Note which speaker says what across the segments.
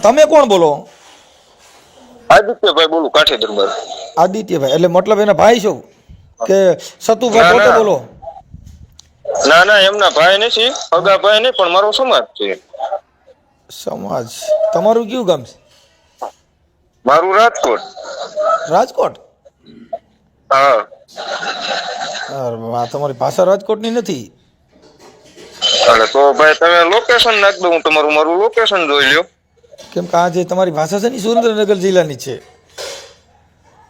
Speaker 1: તમે કોણ બોલો?
Speaker 2: આદિત્યભાઈ બોલું, કાઠી દરબાર.
Speaker 1: આદિત્યભાઈ એટલે મતલબ એના ભાઈ છો કે સતુભાઈ પોતે બોલો?
Speaker 2: ના ના, એમના ભાઈ નથી, અગા ભાઈ નહીં, પણ મારો સમાજ છે.
Speaker 1: સમાજ? તમારું કયું ગામ છે?
Speaker 2: મારું રાજકોટ.
Speaker 1: રાજકોટ?
Speaker 2: હા.
Speaker 1: તમારી ભાષા રાજકોટની નથી.
Speaker 2: એટલે તો ભાઈ તમે લોકેશન નાખ દો, હું તમારું મારું લોકેશન જોઈ લ્યો.
Speaker 1: કેમ કે આ જે તમારી ભાષા છે ને સુરેન્દ્રનગર જિલ્લાની છે.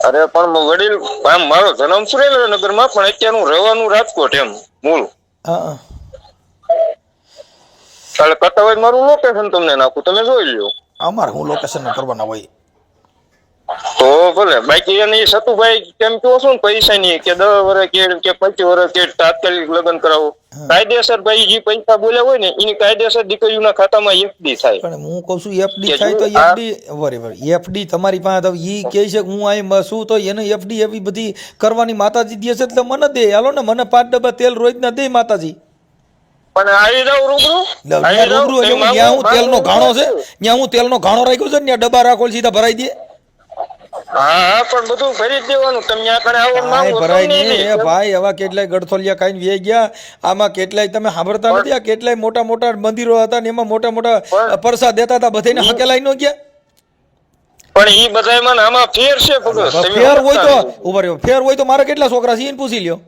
Speaker 2: અરે પણ વડીલ, આમ મારો જન્મ સુરેન્દ્રનગરમાં, પણ અત્યારે હું રહેવાનું રાજકોટ એમ મૂળ.
Speaker 1: હા.
Speaker 2: એટલે કરતા હોય મારું લોકેશન તમને નાખું, તમે જોઈ લ્યો.
Speaker 1: અમારે હું લોકેશન કરવાના હોય
Speaker 2: તો ભલે. બાકી એની સતુભાઈ કેમ કહો છો ને પૈસા ની કે 10 વર્ષ કે 25 વર્ષ કે તાત્કાલિક લગ્ન કરાવો, કાયદેસર ભાઈ જે પૈસા બોલ્યા હોય ને એની કાયદેસર દીકરીઓના ખાતામાં એફડી થાય.
Speaker 1: પણ હું કહું છું એફડી થાય તો એફડી બરાબર, એફડી તમારી પાસે ઈ કહે છે કે હું આ શું, તો એને એફડી એવી બધી કરવાની માતાજી દે છે એટલે મને દે. હાલો ને, મને 5 ડબ્બા તેલ રોજના દે માતાજી.
Speaker 2: પણ આવી જાવ રૂબરૂ.
Speaker 1: રૂબરૂ એટલે ત્યાં હું તેલનો ઘાણો છે, ત્યાં હું તેલનો ઘાણો રાખ્યો છે ને, ત્યાં ડબ્બા રાખો સીધા ભરાઈ દે.
Speaker 2: હા પણ બધું ભરી દેવાનું. તમે આ કણે આવો માંગો
Speaker 1: ભરાય નહીં એ ભાઈ. આવા કેટલાય ગડથોલિયા ખાઈને વે ગયા. આમાં કેટલાય તમે સાંભળતા નથી? આ કેટલાય મોટા મોટા મંદિરો હતા ને એમાં મોટા મોટા પરસાદ દેતા હતા, બધાને હકેલાઈ ન ગયા.
Speaker 2: પણ ઈ બધાયમાં આમાં ફેર છે ભગત.
Speaker 1: ફેર હોય તો ઉભા રહ્યો, ફેર હોય તો મારે કેટલા છોકરા છે એને પૂછી લ્યો.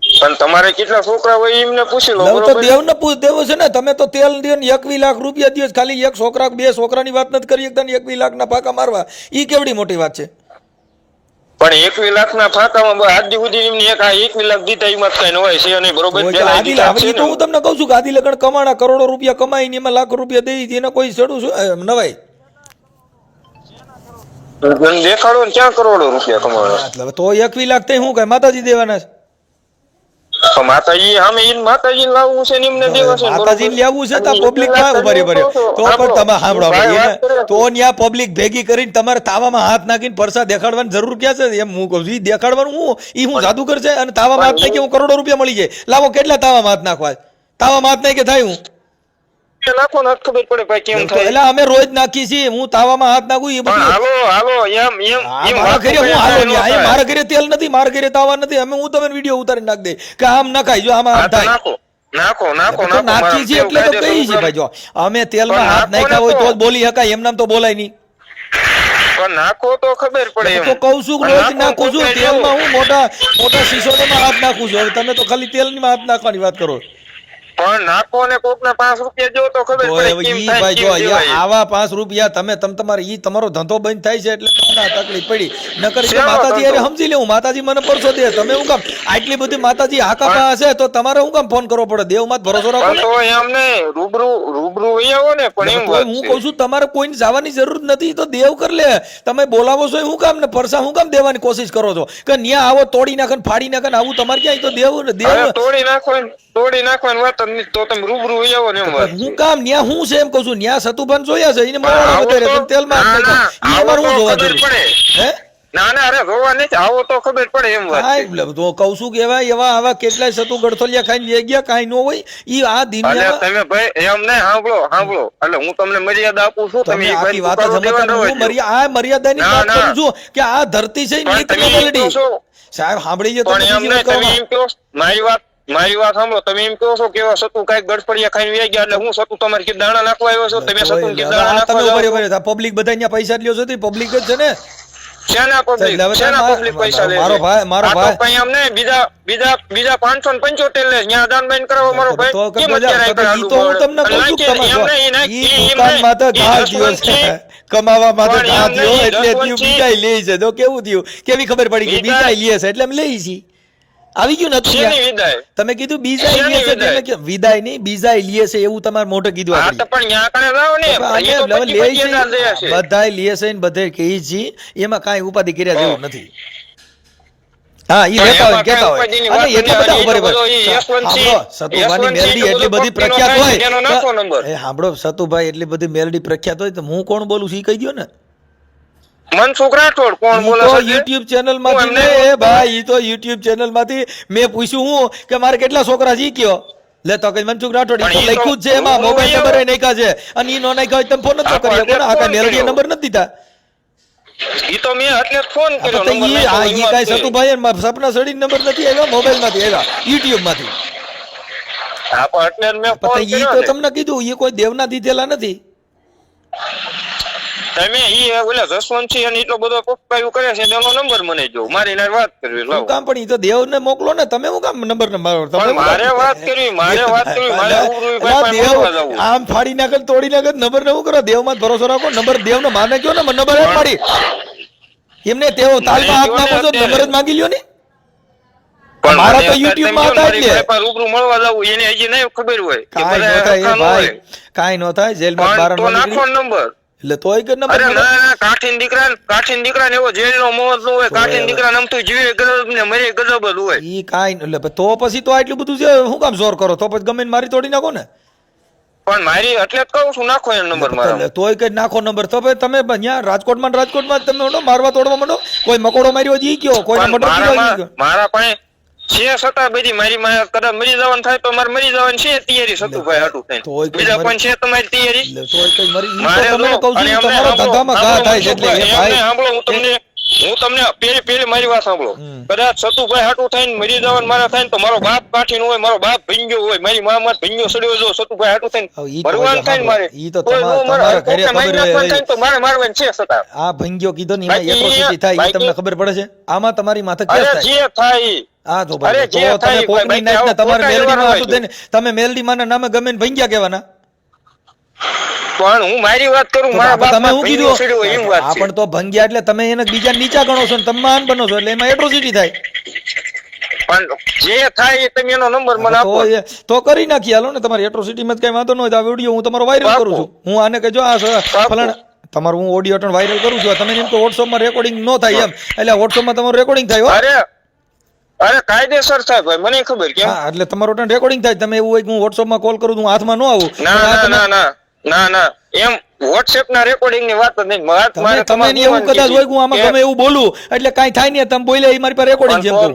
Speaker 2: પણ તમારે કેટલા છોકરા હોય એમને પૂછી લો.
Speaker 1: તો દેવને દેવો છે ને. તમે તો તેલ દે 21 લાખ રૂપિયા દે, ખાલી એક છોકરા 2 છોકરાની વાત નથી કરી એકદમ 21 લાખના ફાંકા મારવા. ઈ કેવડી મોટી વાત છે?
Speaker 2: પણ 21 લાખના ફાંકામાં આજ સુધી એમને 21 લાખ દીધા એમાં કઈ ન હોય છે અને બરોબર.
Speaker 1: તો હું તમને કહું છું કે આદિ લગન કમાણા કરોડો રૂપિયા કમાઈને એમાં લાખ રૂપિયા દઈ એને કોઈ ચડું શું નવાય?
Speaker 2: દેખાડો ને ક્યાં કરોડો રૂપિયા કમાવાના?
Speaker 1: તો 21 લાખ થઈ શું કઈ માતાજી દેવાના છે?
Speaker 2: માતાજી સામે માતાજી લાવવું છે ને એમને દેવા છે.
Speaker 1: માતાજી લેવું છે તો પબ્લિક માં ઉભા રહ્યો તો પણ તમે સાંભળો તો ત્યાં પબ્લિક ભેગી કરીને તમારે તાવામાં હાથ નાખીને પરસા દેખાડવાની જરૂર ક્યાં છે? એમ હું કહું છું દેખાડવાનું હું હું જાદુગર છે અને તાવામાં હાથ નાખી હું કરોડો રૂપિયા મળી જાય. લાવો કેટલા તાવામાં હાથ નાખવા? તાવામાં હાથ નાખી થાય હું
Speaker 2: નાખો ને ખબર પડે ભાઈ કેમ થાય.
Speaker 1: એટલે અમે રોજ નાખી છીએ. હું તાવામાં હાથ નાખું એ બધું
Speaker 2: હાલો હાલો એમ
Speaker 1: મારા ઘરે હું હાલો નહીં. મારા ઘરે તેલ નથી, મારા ઘરે તાવા નથી. અમે હું તમને વિડીયો ઉતારી નાખ દે કે આમ નખાય જો આમાં આમ થાય.
Speaker 2: નાખો નાખો
Speaker 1: નાખી છે એટલે તો કહી છે ભાઈ. જો અમે તેલમાં હાથ નાખ્યા હોય તો જ બોલી શકાય, એમ નામ તો બોલાય નહીં.
Speaker 2: પણ નાખો તો ખબર પડે.
Speaker 1: તો કહું છું રોજ નાખું છું તેલમાં. હું મોટા મોટા શીશોમાં હાથ નાખું છું. હવે તમે તો ખાલી તેલની હાથ નાખવાની વાત કરો.
Speaker 2: પણ નાખો ને કોક ને 5 રૂપિયા જો તો ખબર પડે કેમ થાય.
Speaker 1: જો આવા 5 રૂપિયા તમે તમારે ઈ તમારો ધંધો બંધ થાય છે એટલે તમને તકલીફ પડી. નકર માતાજી અરે સમજી લેવું, માતાજી મને પરસો દે. તમે હું કામ આટલી બધી માતાજી હાકા પાસે તો તમારે હું કામ ફોન કરવો પડે? દેવ માં ભરોસો રાખો
Speaker 2: તો એમ ને રૂબરૂ આવો ને. પણ એમ
Speaker 1: હું કહું છું તમારે કોઈને જવાની જરૂર નથી. તો દેવ કર લે. તમે બોલાવો છો હું કામ ને પરસા હું કામ દેવાની કોશિશ કરો છો કે ન્યા આવો તોડી નાખે ફાડી નાખે આવું તમારે ક્યાંય? તો દેવ
Speaker 2: તોડી નાખવાની વાત તો તમે રૂબરૂ આવો ને. એમ
Speaker 1: હું કામ ન્યા હું છે એમ કહું છું. ન્યા સતુભાન જોયા છે એને મારવાના વધારે તમે તેલમાં અમારે હું જોવા જરૂર હે?
Speaker 2: ના ના અરે જોવા નથી આવો તો ખબર પડે એમ વાત.
Speaker 1: તો કહું છું કે એવા આવા કેટલાય સતુ ગડથોલિયા ખાઈને લઈ ગયા કાંઈ ન હોય. ઈ આ દિનના
Speaker 2: તમે ભાઈ એમ નહીં સાંભળો એટલે હું તમને મર્યાદા આપું છું. તમે
Speaker 1: આખી વાત જ સમજતા હું મર્યાદાની વાત કરું છું કે આ ધરતી છે સાહેબ સાંભળી ગયો.
Speaker 2: મારી વાત સાંભળો. તમે એમ કહો છો કે સતુ કઈક ગડફડિયા ખાઈને વ્યા ગયા એટલે હું સતુ તમારે કે દાણા નાખવા આવ્યો છો? તમે સતુ કે દાણા નાખવા
Speaker 1: પબ્લિક બધા પૈસા લ્યો છો પબ્લિક જ છે ને.
Speaker 2: શેના પબ્લિક પૈસા લે? મારો ભાઈ એમ નહીં બીજા 575 લે ત્યાં દાન બેન કરાવો મારો ભાઈ.
Speaker 1: કમાવા માટે એટલે બીજા લે છે તો કેવું થયું? કેવી ખબર પડી કે બીજા લે છે એટલે અમે લઈ છીએ. આવી ગયું નથી? તમે કીધું બીજા લે છે, વિદાય નહીં બીજા લે છે એવું તમારે મોઢે કીધું. બધા લે છે ને બધે કહી છીએ. એમાં કાંઈ ઉપાધિ કર્યા જેવું નથી. હા ઈ લેતા હોય કેતા હોય અને એટલા બધા બરાબર. સતુભાઈ મેલડી એટલી બધી પ્રખ્યાત હોય. સાંભળો સતુભાઈ એટલી બધી મેલડી પ્રખ્યાત હોય તો હું કોણ બોલું છું ઈ કહી દો ને.
Speaker 2: મનસુખ રાઠોડ કોણ બોલે છે?
Speaker 1: યુટ્યુબ ચેનલ માંથી એ ભાઈ ઈ તો યુટ્યુબ ચેનલ માંથી મેં પૂછ્યું હું કે મારે કેટલા છોકરા જી કયો લે તો કઈ મનસુખ રાઠોડ ઈ તો
Speaker 2: પણ ઈ તો-
Speaker 1: લખ્યું જ છે એમાં
Speaker 2: હું
Speaker 1: મોબાઈલ
Speaker 2: અહીંયા-
Speaker 1: નંબર નાખ્યા છે અને ઈ નો નાખ્યા હોય તમે ફોન નતો
Speaker 2: હા,
Speaker 1: કરી શકો ને
Speaker 2: પણ
Speaker 1: આ કઈ
Speaker 2: ફોન
Speaker 1: મેલડી
Speaker 2: કર્યો.
Speaker 1: નંબર નથી દીધા
Speaker 2: ઈ તો મેં એટલે જ ફોન કર્યો
Speaker 1: તો
Speaker 2: નંબર
Speaker 1: ઈ
Speaker 2: નાખ્યો
Speaker 1: આ ઈ
Speaker 2: એમાં
Speaker 1: કાઈ
Speaker 2: જ છે.
Speaker 1: સતુભાઈ સપના સડી નંબર નથી આવ્યા મોબાઈલ માંથી આવ્યા યુટ્યુબ માંથી
Speaker 2: હા પણ એટલે જ મેં ફોન
Speaker 1: પણ ઈ
Speaker 2: કર્યો
Speaker 1: તો
Speaker 2: ને.
Speaker 1: તમને કીધું ઈ કોઈ દેવના દીધેલા નથી
Speaker 2: તમે ઈ ઓલા જસવંતસિંહ અને એટલો બધો પપ્પાયું કરે છે એનો નંબર મને જો મારી એને વાત કરવી
Speaker 1: શું
Speaker 2: લાવો.
Speaker 1: કામ પણ ઈ તો દેવને મોકલો ને તમે શું કામ નંબર ને મારો તમે
Speaker 2: પણ
Speaker 1: શું
Speaker 2: મારે
Speaker 1: કામ?
Speaker 2: વાત કરવી મારે ઉરુઈ
Speaker 1: અલા,
Speaker 2: ભાઈ
Speaker 1: દેવ
Speaker 2: મળવા જાવું.
Speaker 1: આમ ફાડી નાખે ને તોડી નાખે નંબર ને શું કરો દેવમાં જ ભરોસો રાખો નંબર દેવને માને કયો ને મને નંબર જ પાડી એમને તેઓ તાલમાં હાથ નાખો છો નંબર જ માંગી લ્યો ને
Speaker 2: પણ
Speaker 1: મારા
Speaker 2: મને
Speaker 1: તો
Speaker 2: અત્યારે
Speaker 1: YouTube
Speaker 2: તમે
Speaker 1: માં
Speaker 2: કહો ને
Speaker 1: હતા જ
Speaker 2: મારી
Speaker 1: ને.
Speaker 2: ભાઈ પાસે રૂબરૂ મળવા જાવું એને હજી નહીં ખબર હોય કે
Speaker 1: કાંઈ
Speaker 2: બધા
Speaker 1: નો થાય એ
Speaker 2: હરખા ન
Speaker 1: ભાઈ
Speaker 2: હોય.
Speaker 1: કાંઈ નો થાય જેલમાં
Speaker 2: પણ
Speaker 1: બાર
Speaker 2: તો
Speaker 1: નો
Speaker 2: નાખો
Speaker 1: નીકળી
Speaker 2: નંબર.
Speaker 1: એટલે તોય કે નંબર
Speaker 2: અરે
Speaker 1: મળે.
Speaker 2: ના ના કાઠીન દીકરા ને એવો જેલનો મોહ ન હોય કાઠીન દીકરા નામ તો જીવે ગજબ ને મરે ગજબ જ હોય.
Speaker 1: ઈ કાંઈ એટલે તો પછી તો આટલું બધું છે શું કામ જોર કરો તો પછી ગમે એને મારી તોડી નાખો ને
Speaker 2: પણ મારી એટલે જ કહું છું નાખો એનો નંબર મારો.
Speaker 1: એટલે તોય કઈ નાખો નંબર તો પછી તમે અહીંયા રાજકોટમાં ને રાજકોટમાં જ તમે માંડો મારવા તોડવા માંડો કોઈ મકોડો માર્યો હોય ઈ કયો કોઈ
Speaker 2: પણ
Speaker 1: મર્ડર કર્યો હોય ઈ કયો.
Speaker 2: મારા પાસે છે છતાં બધી મારી માં કદાચ મરી જવાનું થાય તો મારે મરી જવાની છે તૈયારી સતુભાઈ હાટું
Speaker 1: તોય
Speaker 2: થઈને
Speaker 1: કઈ
Speaker 2: બીજા
Speaker 1: મરી-
Speaker 2: કોઈ છે તમારી તૈયારી
Speaker 1: એટલે તોય કઈ મરી ઈ
Speaker 2: મારે
Speaker 1: તો તમને
Speaker 2: જો,
Speaker 1: કહું છું
Speaker 2: અને
Speaker 1: ઈ
Speaker 2: અમને
Speaker 1: તમારા
Speaker 2: સાંભળો,
Speaker 1: ધંધામાં ઘા થાય છે એટલે એ
Speaker 2: એમને
Speaker 1: ભાઈ
Speaker 2: સાંભળો, હું તમને પેલી મારી વાત સાંભળો. કદાચ સતુભાઈ હાટું થઈને મરી જવાનું મારા થાય ને તો મારો બાપ કાઠીનો હોય મારો બાપ ભીંજો હોય મારી માં ભીંજો સડ્યો જો સતુભાઈ હાટું થઈને
Speaker 1: હવે ઈ તો
Speaker 2: ભરવાનું થાય ને મારે
Speaker 1: ઈ તો
Speaker 2: તોય
Speaker 1: તમારા-
Speaker 2: નો મારે.
Speaker 1: તમારા ઘરે
Speaker 2: કોકને મારી
Speaker 1: ખબર હોય.
Speaker 2: નાખવાનું થાય ને તો મારે મારવાની છે છતાં.
Speaker 1: આ ભંગ્યો કીધો ને એમાં
Speaker 2: બાકી
Speaker 1: એટ્રોસિટી થાય ઈ
Speaker 2: બાકી-
Speaker 1: તમને ખબર પડે છે આમાં તમારી માથે
Speaker 2: અરે
Speaker 1: કેસ થાય
Speaker 2: જે થાય ઈ.
Speaker 1: આ તો
Speaker 2: અરે
Speaker 1: ભાઈ
Speaker 2: જે
Speaker 1: તો
Speaker 2: થાય
Speaker 1: તમે કોકની
Speaker 2: ભાઈ,
Speaker 1: નાઈટને
Speaker 2: આવું
Speaker 1: તમારે
Speaker 2: ખોટા
Speaker 1: મેલડીમાં
Speaker 2: વ્યવહાર
Speaker 1: હાટું થઈને તમે મેલડીમાં ના નામે ગમે ને ભંગ્યા કહેવાના
Speaker 2: પણ હું મારી વાત કરું
Speaker 1: તો
Speaker 2: મારા
Speaker 1: તમે
Speaker 2: બાપમાં
Speaker 1: શું
Speaker 2: ભીંજો સડ્યો હોય એમ
Speaker 1: કીધું
Speaker 2: વાત
Speaker 1: આ
Speaker 2: છે.
Speaker 1: પણ તો ભંગ્યા એટલે તમે એને બીજા નીચા ગણો છો ને તમે મહાન બનો છો એટલે એમાં એટ્રોસિટી થાય
Speaker 2: પણ જે થાય એ તમે એનો નંબર મને આપો.
Speaker 1: તો કરી નાખી હાલો ને તમારી એટ્રોસિટીમાં કઈ વાંધો ન હોય તો આ વિડીયો હું તમારો વાયરલ
Speaker 2: પાકું.
Speaker 1: કરું છું હું આને કહેજો આ ફલાણા તમારું હું ઓડિયો ટન વાયરલ કરું છું તમે એમ કે વોટ્સઅપમાં રેકોર્ડિંગ ન થાય એમ એટલે વોટ્સઅપમાં તમારું રેકોર્ડિંગ થાય હો.
Speaker 2: અરે કાયદેસર થાય ભાઈ મને ખબર કેમ.
Speaker 1: હા એટલે તમારું ટન રેકોર્ડિંગ થાય તમે એવું હોય કે હું વોટ્સઅપમાં કોલ કરું તો હું હાથમાં ન આવું
Speaker 2: ના
Speaker 1: પણ આ
Speaker 2: ના
Speaker 1: તમે-
Speaker 2: ના ના ના ના એમ WhatsApp ના રેકોર્ડિંગ ની વાત જ નહીં.
Speaker 1: તમે તમે ની એવું કદાચ હોય કે હું આમાં ગમે એવું બોલું એટલે કાંઈ થાય નહીં તમે બોલ્યા એ મારી પાસે રેકોર્ડિંગ છે એમ કહું.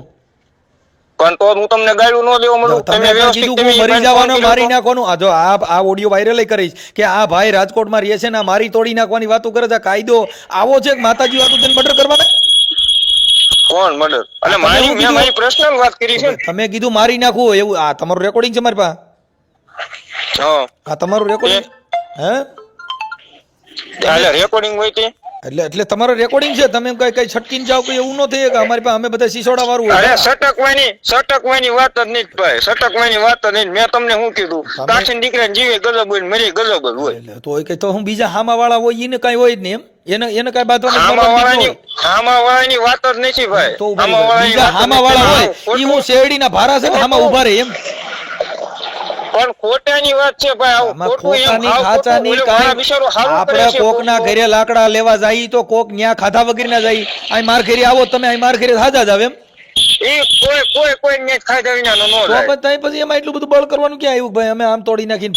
Speaker 2: પણ તો હું તમને ગાળું ન દેવા મળું.
Speaker 1: તમે
Speaker 2: વ્યવસ્થિત
Speaker 1: કીધું કે હું મરી જવાનો મારી નાખવાનું આ જો આ ઓડિયો વાયરલ કરીશ કે આ ભાઈ રાજકોટમાં રહે છે ને આ મારી તોડી નાખવાની વાતો કરે છે આ કાયદો આવો છે કે માતાજી વાતો તેને મર્ડર કરવાના
Speaker 2: કોણ મર્ડર અને
Speaker 1: તમે
Speaker 2: મારી
Speaker 1: એવું
Speaker 2: મેં
Speaker 1: કીધું.
Speaker 2: મારી પર્સનલ વાત કરી છે ને.
Speaker 1: તમે કીધું મારી નાખવું એવું આ તમારું રેકોર્ડિંગ છે મારી પાસે
Speaker 2: હા
Speaker 1: આ તમારું રેકોર્ડિંગ હે
Speaker 2: એટલે રેકોર્ડિંગ હોય તે
Speaker 1: એટલે તમારું રેકોર્ડિંગ છે તમે કઈ કઈ છટકીને જાવ કે એવું ન થાય કે અમારી પાસે અમે બધા સિસોડા વાળું
Speaker 2: અરે
Speaker 1: હોય
Speaker 2: સટકવાની વાત જ નહીં ભાઈ સટકવાની વાત જ નહીં. મેં તમને શું કીધું કાઠીન દીકરાને જીવે ગજબ હોય ને મરી ગજબ જ હોય.
Speaker 1: એટલે તો કઈ તો હું બીજા હામા વાળા હોય એને કઈ હોય જ નહીં એમ એને કઈ બાંધવાની
Speaker 2: હામા વાળાની વાત જ નથી ભાઈ.
Speaker 1: તો
Speaker 2: હામા વાળાની
Speaker 1: બીજા
Speaker 2: વાત જ
Speaker 1: હામા
Speaker 2: નથી.
Speaker 1: વાળા હોય
Speaker 2: ખોટું-
Speaker 1: ઈ હું શેરડીના ભારા છે ને હામા ઉભા રહે એમ
Speaker 2: પણ ખોટાની વાત છે ભાઈ. આવું
Speaker 1: આમાં
Speaker 2: ખોટું એમ,
Speaker 1: ખોટાની
Speaker 2: આવું
Speaker 1: ખાચાની
Speaker 2: ખોટું. ઓલો મારા
Speaker 1: કાંઈ
Speaker 2: બિચારો હારું કરે
Speaker 1: આપણે
Speaker 2: છે,
Speaker 1: કોકના
Speaker 2: ખોટું.
Speaker 1: ઘરે લાકડા લેવા જાય તો કોક ન્યા ખાધા વગર ના જાય અહીં માર ઘરે આવો તમે અહીં માર ઘરે હાજા જ આવે એમ
Speaker 2: ઈ કોઈ ને ખાધા વિનાનો ન
Speaker 1: તો
Speaker 2: જાય.
Speaker 1: પછી એમાં એટલું બધું બળ કરવાનું ક્યાં આવ્યું ભાઈ અમે આમ તોડી નાખીને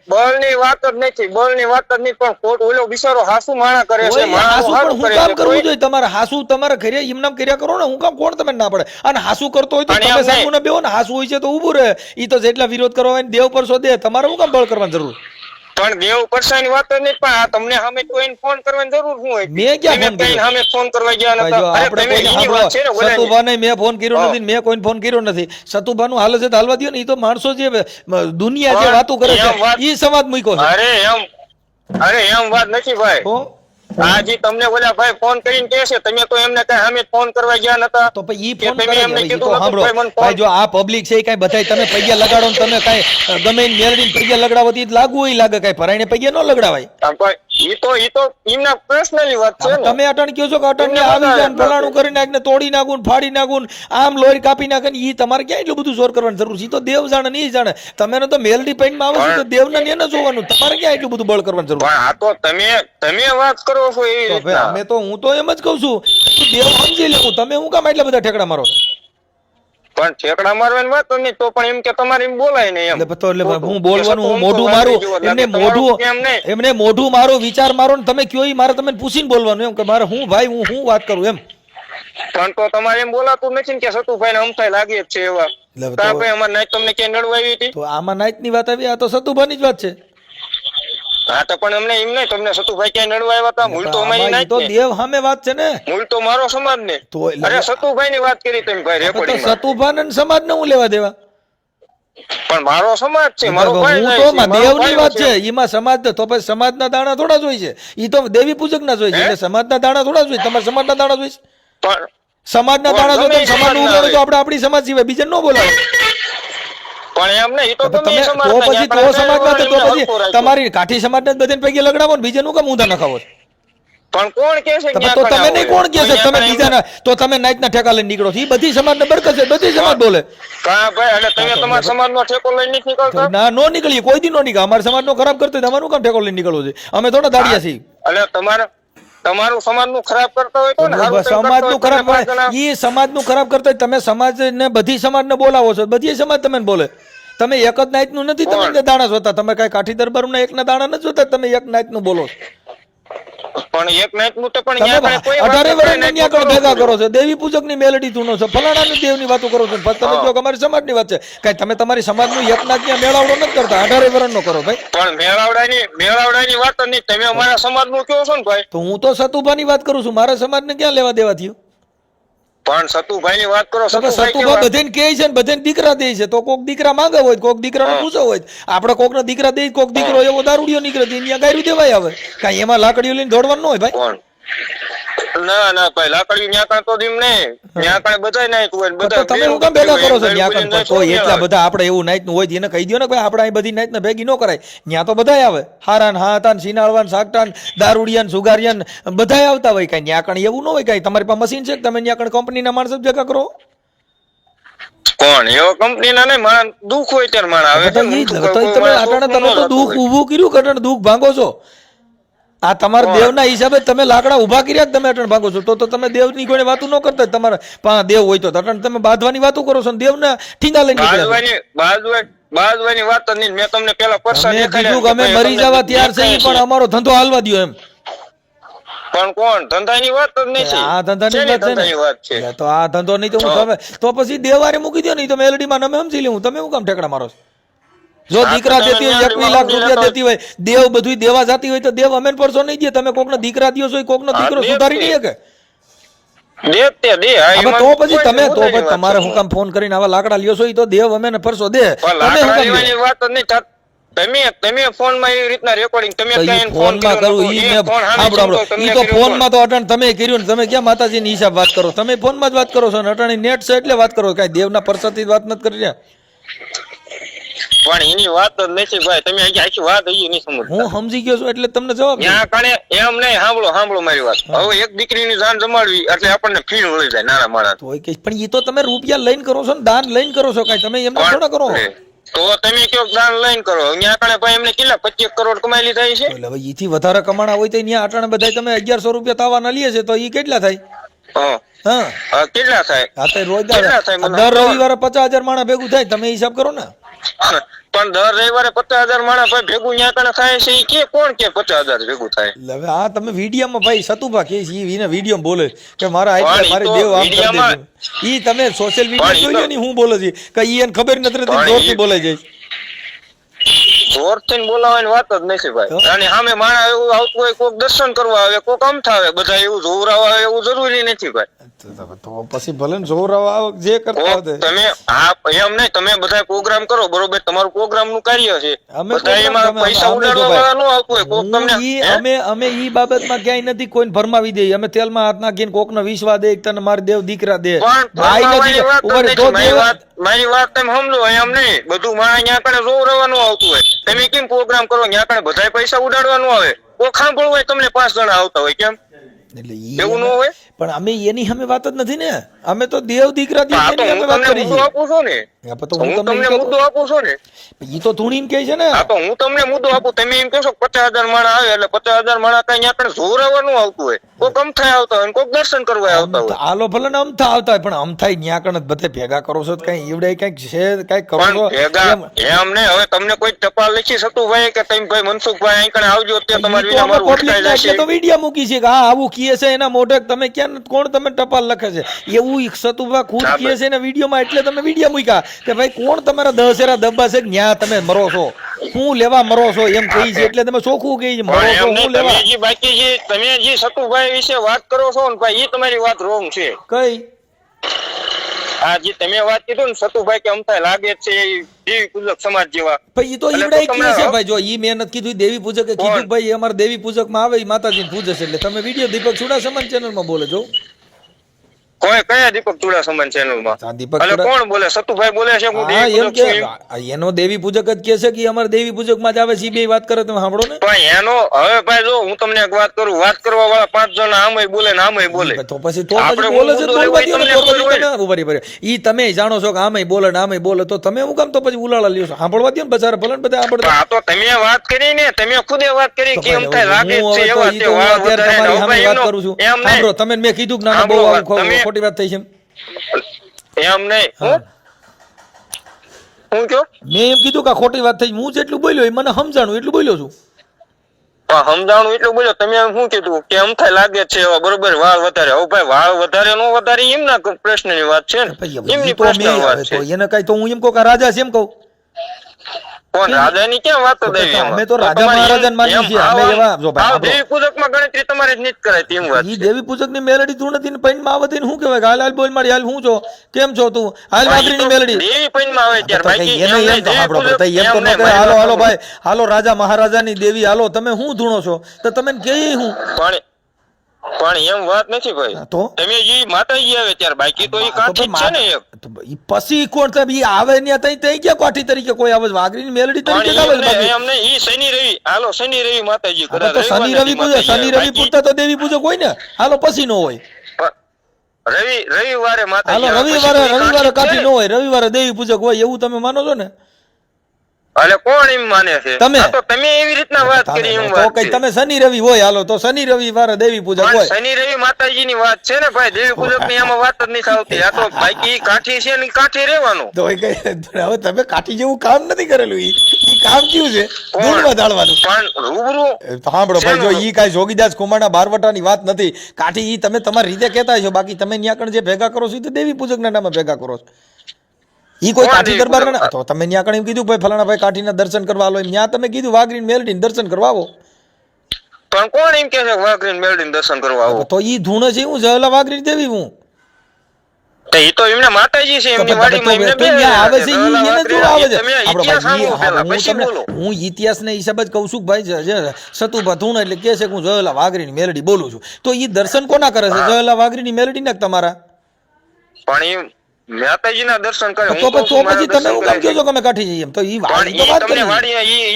Speaker 2: બળની વાત જ નથી બળની વાત જ નહીં પણ ખોટ ઓલો બિચારો હાસુ માણા કરે છે
Speaker 1: ઓય, હાસુ
Speaker 2: માણસ
Speaker 1: પણ હું કામ કરવું જોઈએ તમારે હાસુ તમારે ઘરે એમનામ કર્યા કરો ને હું કામ કોણ તમે ના પડે અને હાસુ કરતો હોય તો
Speaker 2: અને
Speaker 1: તમે
Speaker 2: એમ નહીં.
Speaker 1: સામું બેહો ને હાસુ હોય છે તો ઊભું રહે ઈ તો જેટલા વિરોધ કરવા હોય ને દેવ પર શોધે તમારે હું કામ બળ કરવાની જરૂર
Speaker 2: પણ દેવ પરસાની વાત જ નહીં પણ આ તમને સામે કોઈને ફોન કરવાની જરૂર શું હોય
Speaker 1: મેં ક્યાં
Speaker 2: તમે
Speaker 1: ફોન કર્યો?
Speaker 2: કઈ સામે ફોન કરવા ગયા
Speaker 1: ભાઈ જો
Speaker 2: નતા. અરે
Speaker 1: આપણે
Speaker 2: તમે
Speaker 1: કોઈ
Speaker 2: એની વાત છે ને
Speaker 1: આપણો
Speaker 2: ઓલાની.
Speaker 1: સતુભાને મેં ફોન કર્યો
Speaker 2: હા.
Speaker 1: નથી ને મેં કોઈને ફોન કર્યો નથી સતુભાનું હાલે છે તો હાલવા દ્યો ને ઈ તો માણસો જે દુનિયા જે
Speaker 2: પણ
Speaker 1: વાતો કરે
Speaker 2: એમ વાત-
Speaker 1: છે ઈ સમાજ મૂક્યો છે
Speaker 2: અરે એમ વાત નથી ભાઈ.
Speaker 1: તો
Speaker 2: આજે તમને ઓલા ભાઈ ફોન કરીને કહે છે તમે તો એમને કઈ સામે ફોન કરવા ગયા નતા.
Speaker 1: તો પછી ઈ
Speaker 2: કે
Speaker 1: ફોન
Speaker 2: તમે
Speaker 1: કરે છે.
Speaker 2: એમને
Speaker 1: હવે ઈ
Speaker 2: કીધું
Speaker 1: તો
Speaker 2: નતું,
Speaker 1: સાંભળો
Speaker 2: ભાઈ મને ફોન-
Speaker 1: ભાઈ જો આ પબ્લિક છે ઈ કાંઈ બધાય તમે પૈયા લગાડો ને તમે કાંઈ ગમે એને મેળવીને પૈયા લગાડવાથી ઈ લાગુ હોય લાગે કાંઈ ભરાઈને પૈયા ન લગાડવાય
Speaker 2: આમ ભાઈ, ઈ તો એમના પર્સનલી વાત છે ને.
Speaker 1: તમે અટણ કયો છો કે અટણ
Speaker 2: એમને
Speaker 1: આવી જાય ને
Speaker 2: બધા
Speaker 1: ફલાણું કરી નાખ ને તોડી નાખું ને ફાડી નાખું ને આમ લોહી કાપી નાખે ને ઈ તમારે ક્યાં એટલું બધું જોર કરવાની જરૂર છે ઈ તો દેવ જાણે ને ઈ જાણે તમે તો મેલડી પેઇન્ટમાં આવે છે તો દેવને ને એને જોવાનું તમારે ક્યાં એટલું બધું બળ કરવાની જરૂર
Speaker 2: પણ આ તો તમે વાત કરો છો એવી
Speaker 1: તો
Speaker 2: રીતના.
Speaker 1: અમે તો હું તો એમ જ કહું છું તું દેવ સમજી લેવું તમે હું કામ એટલા બધા ઠેકડા મારો છો?
Speaker 2: પણ ઠેકડા મારવાની વાત જ નહીં તો પણ એમ કે તમારે એમ બોલાય નહીં એમ.
Speaker 1: એટલે તો એટલે
Speaker 2: ખોટું.
Speaker 1: હું બોલવાનું હું
Speaker 2: કે
Speaker 1: મોઢું
Speaker 2: સતું
Speaker 1: મારું
Speaker 2: વાંચી જુઓ.
Speaker 1: એમને
Speaker 2: તમારું
Speaker 1: મોઢું
Speaker 2: કેમ નહીં?
Speaker 1: એમને મોઢું મારું વિચાર મારો ને તમે કયો ઈ મારે તમે પૂછીને બોલવાનું એમ કે મારે હું ભાઈ હું વાત કરું એમ
Speaker 2: પણ તો તમારે એમ બોલાતું નથી ને કે સતુભાઈ ને અમથાય લાગે જ છે એવા કા ભાઈ અમાર નાઈટ તમને ક્યાં નડવા આવી હતી?
Speaker 1: તો આમાં નાઈટ ની વાત આવી, આ તો સતુભાની જ વાત છે.
Speaker 2: હા તો પણ અમને એમ નહીં, તમને સતુભાઈ ક્યાં નડવા આવ્યા હતા? મૂળ તો અમારી નાઈટ
Speaker 1: તો દેવ સામે વાત છે ને,
Speaker 2: મૂળ તો મારો સમાજ ને. અરે સતુભાઈ ની વાત કરી તમે ભાઈ રેકોર્ડિંગ માં.
Speaker 1: સતુભાઈ ને સમાજ ને હું લેવા દેવા?
Speaker 2: પણ મારો સમાજ છે, મારો ભાઈ
Speaker 1: હું તો દેવની વાત છે, એમાં સમાજ તો પછી સમાજના દાણા થોડા જ હોય છે, ઈ તો દેવી પૂજક ના જ હોય છે, એટલે સમાજના દાણા થોડા જ હોય. તમારા સમાજના દાણા જ હોય છે.
Speaker 2: પણ
Speaker 1: સમાજના દાણા જો તમે સમાજનું ઉગાડો તો આપણે આપણી સમાજ સિવાય બીજા ન બોલાવે.
Speaker 2: પણ એમ નહીં, તો
Speaker 1: તમે તો પછી તો સમાજમાં તો પછી તમારી કાઠી સમાજને બધાને પૈકી લગડાવો ને બીજાનું કેમ ઊંધા નખાવો?
Speaker 2: પણ કોણ કહે છે
Speaker 1: તો તમે નહીં, કોણ કહે છે? તમે બીજાના તો તમે નાઈટના ઠેકા લઈને નીકળો છો, એ બધી સમાજને બરકત છે, બધી સમાજ બોલે.
Speaker 2: કા ભાઈ, એટલે તમે તમારા સમાજનો ઠેકો લઈને નથી નીકળતા?
Speaker 1: ના, નો નીકળીએ, કોઈ દી નો નીકળે. અમારા સમાજનો ખરાબ કરતો તમારું કામ ઠેકો લઈને નીકળવું છે? અમે થોડા દાડિયા છીએ.
Speaker 2: એટલે તમારું સમાજનું ખરાબ કરતા હોય તો ને,
Speaker 1: સમાજનું ખરાબ એ સમાજનું ખરાબ કરતા તમે સમાજને બધી સમાજને બોલાવો છો, બધી સમાજ તમે બોલે. તમે એક જ નાઈટનું નથી તમે દાણા જોતા, તમે કઈ કાઠી દરબારના એકના દાણા નથી જોતા, તમે એક નાઈટનું બોલો.
Speaker 2: પણ એક નાઈટનું તો પણ
Speaker 1: 18 વર્ષની ન્યા ભેગા કરો છો, દેવી પૂજક ની મેલડી ધૂનો છો, ફલાણાની દેવની વાતો કરો છો, તમે કહો કે અમારી સમાજની વાત છે. કઈ તમે તમારી સમાજનું એક નાઈટ ત્યાં મેળાવડો નથી કરતા, 18 વર્ષનો કરો ભાઈ.
Speaker 2: પણ મેળાવડાની વાત નહીં, તમે અમારા સમાજનું કહો છો ને ભાઈ.
Speaker 1: તો હું તો સતુભાની વાત કરું છું, મારા સમાજને ક્યાં લેવા દેવા થયું?
Speaker 2: પણ સતુભાઈ ની વાત કરો.
Speaker 1: સતુભાઈ બધાને કહે છે ને બધાને દીકરા દે છે, તો કોક દીકરા માંગે હોય, કોક દીકરાનો પૂછો હોય, આપણે કોક ના દીકરા દે, કોક દીકરો એવો દારૂડિયો નીકળે ત્યાં ગાયરું દેવાય આવે. કઈ એમાં લાકડીઓ લઈને દોડવાનું હોય ભાઈ?
Speaker 2: ના ના ભાઈ, લાકડીઓ ન્યા તો દીમ નહીં, ન્યા કાંઈ બધાય નાઈટ હોય, બધા
Speaker 1: તમે હું કેમ ભેગા કરો છો? ન્યા કાંઈ તો એટલા બધા આપણે એવું નાઈટ નું હોય એને કહી દો ને ભાઈ, આપણે અહીં બધી નાઈટ ને ભેગી ન કરાય. ન્યા તો બધાય આવે, હારાન હાતાન સિનાળવાન સાકટાન દારૂડિયાન સુગારિયાન બધાય આવતા હોય. કઈ ન્યા કણ એવું ન હોય. કઈ તમારી પાસે મશીન છે કે તમે ન્યા કણ કંપનીના માણસો ભેગા કરો?
Speaker 2: કોણ એવો કંપનીના નહીં, માણસ દુઃખ હોય ત્યારે માણસ આવે.
Speaker 1: તમે તો દુઃખ ઊભું કર્યું, કટણ દુઃખ ભાંગો છો. આ તમારા દેવના હિસાબે તમે લાકડા ઉભા કર્યા, તમે અટણ ભાગો છો. તો તમે દેવની કોઈ વાતો ન કરતા, તમારા દેવ હોય તો અટણ તમે બાંધવાની વાતો કરો છો, દેવના ઠીંગા લઈને
Speaker 2: બાંધવાની વાત નહીં. મેં તમને પેલા પરસા
Speaker 1: કીધું કે અમે મરી જવા તૈયાર છે, પણ અમારો ધંધો હાલવા દો એમ.
Speaker 2: પણ કોણ ધંધાની વાત જ નહીં છે?
Speaker 1: આ ધંધાની વાત છે. તો આ ધંધો નહીં તો હું તો પછી દેવારે મૂકી દો, નહીં તો મેલડીમાં અમે સમજી લેવું. તમે શું કામ ઠેકડા મારો છો? જો દીકરા દેતી હોય 21 લાખ રૂપિયા દેતી હોય, દેવ બધું દેવા જાતી હોય તો દેવ અમે પરસો નહીં દે. તમે કોકનો દીકરા દિયો છો, કોકનો દીકરો સુધારી નહીં શકે. તો પછી તમે તો પછી તમારે હું કામ ફોન કરીને આવા લાકડા લ્યો છો? તો દેવ અમે ને પરસો દે.
Speaker 2: તમે ફોનમાં એવી રીતના રેકોર્ડિંગ તમે
Speaker 1: ફોનમાં કરું ઈ તો ફોનમાં તો અટણ તમે કર્યું ને, તમે ક્યાં માતાજીની હિસાબ વાત કરો? તમે ફોનમાં જ વાત કરો છો ને, અટાણી નેટ છે એટલે વાત કરો. કઈ દેવના પરસાથી વાત નથી કરી રહ્યા.
Speaker 2: પણ એની વાત જ નથી ભાઈ, તમે આખી વાત નહીં સમજતા.
Speaker 1: હું સમજી ગયો છું એટલે તમને જવાબ
Speaker 2: એમ નહીં. સાંભળો મારી વાત. હવે એક દીકરીની જાન જમાડવી એટલે આપણને ફીણ મળી જાય નાના માણસ.
Speaker 1: પણ એ તો તમે રૂપિયા લઈને કરો છો ને, દાન લઈને કરો છો. કઈ તમે એમને થોડા કરો?
Speaker 2: તો તમે કયો દાન લઈને કરો? અહીંયા કણે ભાઈ એમને કેટલા 25 કરોડ કમાઈ લીધા છે.
Speaker 1: એટલે હવે ઈથી વધારે કમાણા હોય તો અહીંયા અટાણે બધા તમે 1100 રૂપિયા તાવાના લઈએ છે, તો ઈ કેટલા થાય?
Speaker 2: કેટલા થાય?
Speaker 1: હા તો રોજ દર રવિવારે 50,000 માણસ ભેગું થાય, તમે હિસાબ કરો ને.
Speaker 2: પણ દર રવિવારે 50,000 માણસ ભાઈ ભેગું ન્યા કણે થાય છે, ઈ કે કોણ કે 50,000 ભેગું થાય?
Speaker 1: હવે આ તમે વિડીયોમાં ભાઈ સતુભા કે છે, ઈને વિડીયો બોલે કે મારા આટલા મારી દેવ આમ કરી દે. ઈ તમે સોશિયલ મીડિયા જોઈ લો ને, હું બોલે છે કે ઈ એને ખબર નથી રહેતી, જોરથી બોલાઈ જાય.
Speaker 2: જોરથી બોલાવાની વાત જ નથી ભાઈ. અને સામે માણસ એવું આવતું હોય, કોક દર્શન કરવા આવે, કોક અમથા આવે, બધા એવું જોવરાવા આવે એવું જરૂરી નથી ભાઈ.
Speaker 1: તો પછી ભલે જોવરાવા જે કરતા હોય
Speaker 2: તમે એમ નહીં, તમે બધા પ્રોગ્રામ કરો બરોબર, તમારું પ્રોગ્રામ નું કાર્ય છે, બધા એમાં પૈસા ઉડાડવા વાળા ન આવતું હોય. કોક તમને
Speaker 1: અમે ઈ બાબતમાં ક્યાંય નથી કોઈને ફરમાવી દઈએ. અમે તેલમાં હાથ નાખીને કોકનો વિશ્વાસ દે, તને મારી દેવ દીકરા દે.
Speaker 2: મારી વાત તમે સમજો. એમ નહીં, બધું મારા અહીંયા કણે જોવરાવાનું આવતું હોય. તમે કેમ પ્રોગ્રામ કરો ત્યાં કણે બધા પૈસા ઉડાડવાનું આવે? કોઈ સાંભળવું હોય તમને 5 જણા આવતા હોય, કેમ એવું ન હોય?
Speaker 1: પણ અમે એની અમે વાત જ નથી ને. અમે તો દેવ દીકરા વાત કરી છે.
Speaker 2: હું તમને મુદ્દો આપું છું ને.
Speaker 1: ઈ તો ધૂણીને કહે છે ને.
Speaker 2: તો હું તમને મુદ્દો આપું, તમે એમ કહો છો 50,000 માણસ આવે એટલે 50,000 માણસ કઈ ત્યાં કણે જોરાવાનું આવતું હોય, કોક અમથા આવતા હોય, કોક દર્શન કરવા આવતા હોય.
Speaker 1: હાલો ભલે ને અમથા આવતા હોય, પણ અમથા ત્યાં કણે બધે ભેગા કરો છો કઈ ઈવડે કઈક છે, કઈક કરો છો
Speaker 2: એમ ને. હવે તમને કોઈ ટપાલ લખી શકતું ભાઈ કે તમે ભાઈ મનસુખભાઈ અહીં કણે આવજો, ત્યાં તમારી વિના મારું ઉઠકાઈ જશે.
Speaker 1: તો વિડિયો મૂકી છે કે હા આવું કીએ છે એના મોઢે, તમે ક્યાં કોણ તમે ટપાલ લખે છે એવું સતુભા ખુદ કીએ છે ને વિડીયોમાં, એટલે તમે વિડીયો મૂક્યા કે ભાઈ કોણ તમારા દશેરા દબ્બા છે ન્યા તમે મરો છો, હું લેવા મરો છો એમ કહી છે, એટલે તમે ચોખ્ખું કહી મરો છો હું લેવા.
Speaker 2: તમે જે બાકી જે તમે જે સતુભાઈ વિશે વાત કરો છો ને ભાઈ, એ તમારી વાત રોંગ છે.
Speaker 1: કઈ
Speaker 2: આ જે તમે વાત કીધું ને સતુભાઈ કે અમથા લાગે છે દેવી પૂજક સમાજ જેવા,
Speaker 1: ભાઈ ઈ તો ઈવડે કે છે ભાઈ, જો ઈ મહેનત કીધું દેવી પૂજકે કીધું ભાઈ અમારે દેવી પૂજક માં આવે ઈ માતાજીને પૂજે છે, એટલે તમે વિડિયો દીપક ચુડાસમા ચેનલ માં બોલે છો.
Speaker 2: કોઈ કયા દીપક ચુડાસમા ચેનલ માં
Speaker 1: દીપક
Speaker 2: એટલે કોણ બોલે? સતુભાઈ બોલે છે હું
Speaker 1: હા
Speaker 2: દેવી
Speaker 1: એમ
Speaker 2: પૂજક
Speaker 1: કે
Speaker 2: છું.
Speaker 1: એનો દેવી પૂજક જ કે છે કે અમારે દેવી પૂજક માં જ આવે છે, ઈ બે વાત કરે તમે સાંભળો ને.
Speaker 2: પણ એનો હવે ભાઈ જો હું તમને એક વાત કરું, વાત કરવા વાળા 5 જણા આમય બોલે ને આમય બોલે,
Speaker 1: તો પછી બોલે છે તો બોલવા દો ને. ઈ તમે જાણો છો કે આમય બોલે ને આમય બોલે, તો તમે હું કામ તો પછી ઉલાળા લ્યો છો? સાંભળવા દો ને બચારા, ભલે ને બધા સાંભળતા.
Speaker 2: હા તો તમે વાત કરી ને, તમે ખુદે વાત કરી કે એમ થાય લાગે છે એવા
Speaker 1: ઈ તો હું અત્યારે તમારી સામે વાત કરું છું. સાંભળો, તમે મેં કીધું કે ના બહુ આવું ખોટી વાત થઈ છે
Speaker 2: એમ નહીં. હું કયો
Speaker 1: મેં એમ કીધું કે ખોટી વાત થઈ, હું જેટલું બોલ્યો એ મને સમજાણું એટલું બોલ્યો છું.
Speaker 2: સમજાણું એટલું બોલ્યો. તમે શું કીધું કે એમ થાય લાગે છે એવા, બરોબર વાળ વધારે. હવે ભાઈ વાળ વધારે નો વધારે એમના પ્રશ્નની વાત છે ને, એમની પ્રશ્નની વાત છે.
Speaker 1: એને કઈ તો હું એમ કહું કે રાજા છે એમ કહું.
Speaker 2: કોણ રાજાની ક્યાં વાત દેવી?
Speaker 1: અમે તો રાજા મહારાજા માની છીએ. અમે એવા જો ભાઈ
Speaker 2: દેવી પૂજકમાં ગણતરી તમારે જ નહીં કરાય તેમ વાત.
Speaker 1: ઈ દેવી પૂજક ની મેલડી તું નથી ને પૈન માં આવે તેને શું કહેવાય? હાલ હાલ બોલ મારી, હાલ હું છો, કેમ છો તું, હાલ વાઘરી ની મેલડી
Speaker 2: દેવી પૈન માં આવે ત્યાર બાકી
Speaker 1: એને એમ તો આપણો એમ તો ન કહે હાલો હાલો ભાઈ હાલો રાજા મહારાજા ની દેવી હાલો, તમે શું ધૂણો છો તો તમે કે હું
Speaker 2: પણ એમ વાત નથી ભાઈ.
Speaker 1: તો
Speaker 2: તમે જે માતાજી આવે ત્યાર બાકી તો ઈ કાઠી જ છે ને એક.
Speaker 1: પછી કોણ સાહેબ ઈ આવે ને તઈ ગયા કાઠી તરીકે કોઈ આવે? વાઘરી ની મેલડી તરીકે આવે
Speaker 2: એમ નહીં, ઈ શનિ રવિ હાલો શનિ રવિ માતાજી કરે
Speaker 1: તો શનિ રવિ પૂજક, શનિ રવિ પૂજતા તો દેવી પૂજક હોય ને. હાલો પછી નો હોય.
Speaker 2: રવિવારે માતાજી
Speaker 1: હાલો રવિવારે કાઠી નો હોય, રવિવારે દેવી પૂજક હોય, એવું તમે માનો છો ને?
Speaker 2: એટલે કોણ એમ માને છે? તમે એવી રીતના વાત કરી એમ વાત
Speaker 1: તો કઈ તમે શનિ રવિ હોય, હાલો તો શનિ રવિવારે દેવી પૂજક હોય.
Speaker 2: શનિ રવિ માતાજી ની વાત છે ને ભાઈ, દેવી પૂજક ની એમાં વાત જ નથી આવતી. આ તો બાકી કાઠી છે ને કાઠી રહેવાનું.
Speaker 1: તો હવે તમે કાઠી જેવું કામ નથી કરેલું. ઈ કામ કેવું છે? ધૂળમાં ઢાળવાનું.
Speaker 2: પણ રૂબરૂ
Speaker 1: સાંભળો ભાઈ, જો ઈ કાઈ જોગીદાસ ખુમાણા બારવટાની વાત નથી. કાઠી ઈ તમે તમારી રીતે કહેતા છો, બાકી તમે ન્યા કણ જે ભેગા કરો છો ઈ તો દેવી પૂજક ના નામે ભેગા કરો છો. ઈ કોઈ કાઠી દરબાર ના તો તમે ન્યા કણ એમ કીધું ભાઈ ફલાણા ભાઈ કાઠીના દર્શન કરવા આલો, એમ ન્યા તમે કીધું વાઘરી મેલડીને દર્શન કરવા આવો.
Speaker 2: પણ કોણ એમ કે છે વાઘરી મેલડીને દર્શન કરવા આવો?
Speaker 1: તો ઈ ધૂણ છે હું જલા વાઘરી દેવી હું.
Speaker 2: ઈ તો એમને માતાજી છે, એમની વાડીમાં એમને બે
Speaker 1: આવે છે, ઈ એને જો આવે છે. હું ઇતિહાસ ને હિસાબ જ કહું છું ભાઈ. જે સતુભા ધૂણ એટલે કે છે કે હું જલા વાઘરીની મેલડી બોલું છું, તો ઈ દર્શન કોના કરે છે? જલા વાઘરીની મેલડી ના તમારા.
Speaker 2: પણ માતાજીના દર્શન કરે.
Speaker 1: તો પછી તમે હું કામ કહો છો કે અમે કાઠી જઈએ? તો ઈ વાડી તો વાત કરી.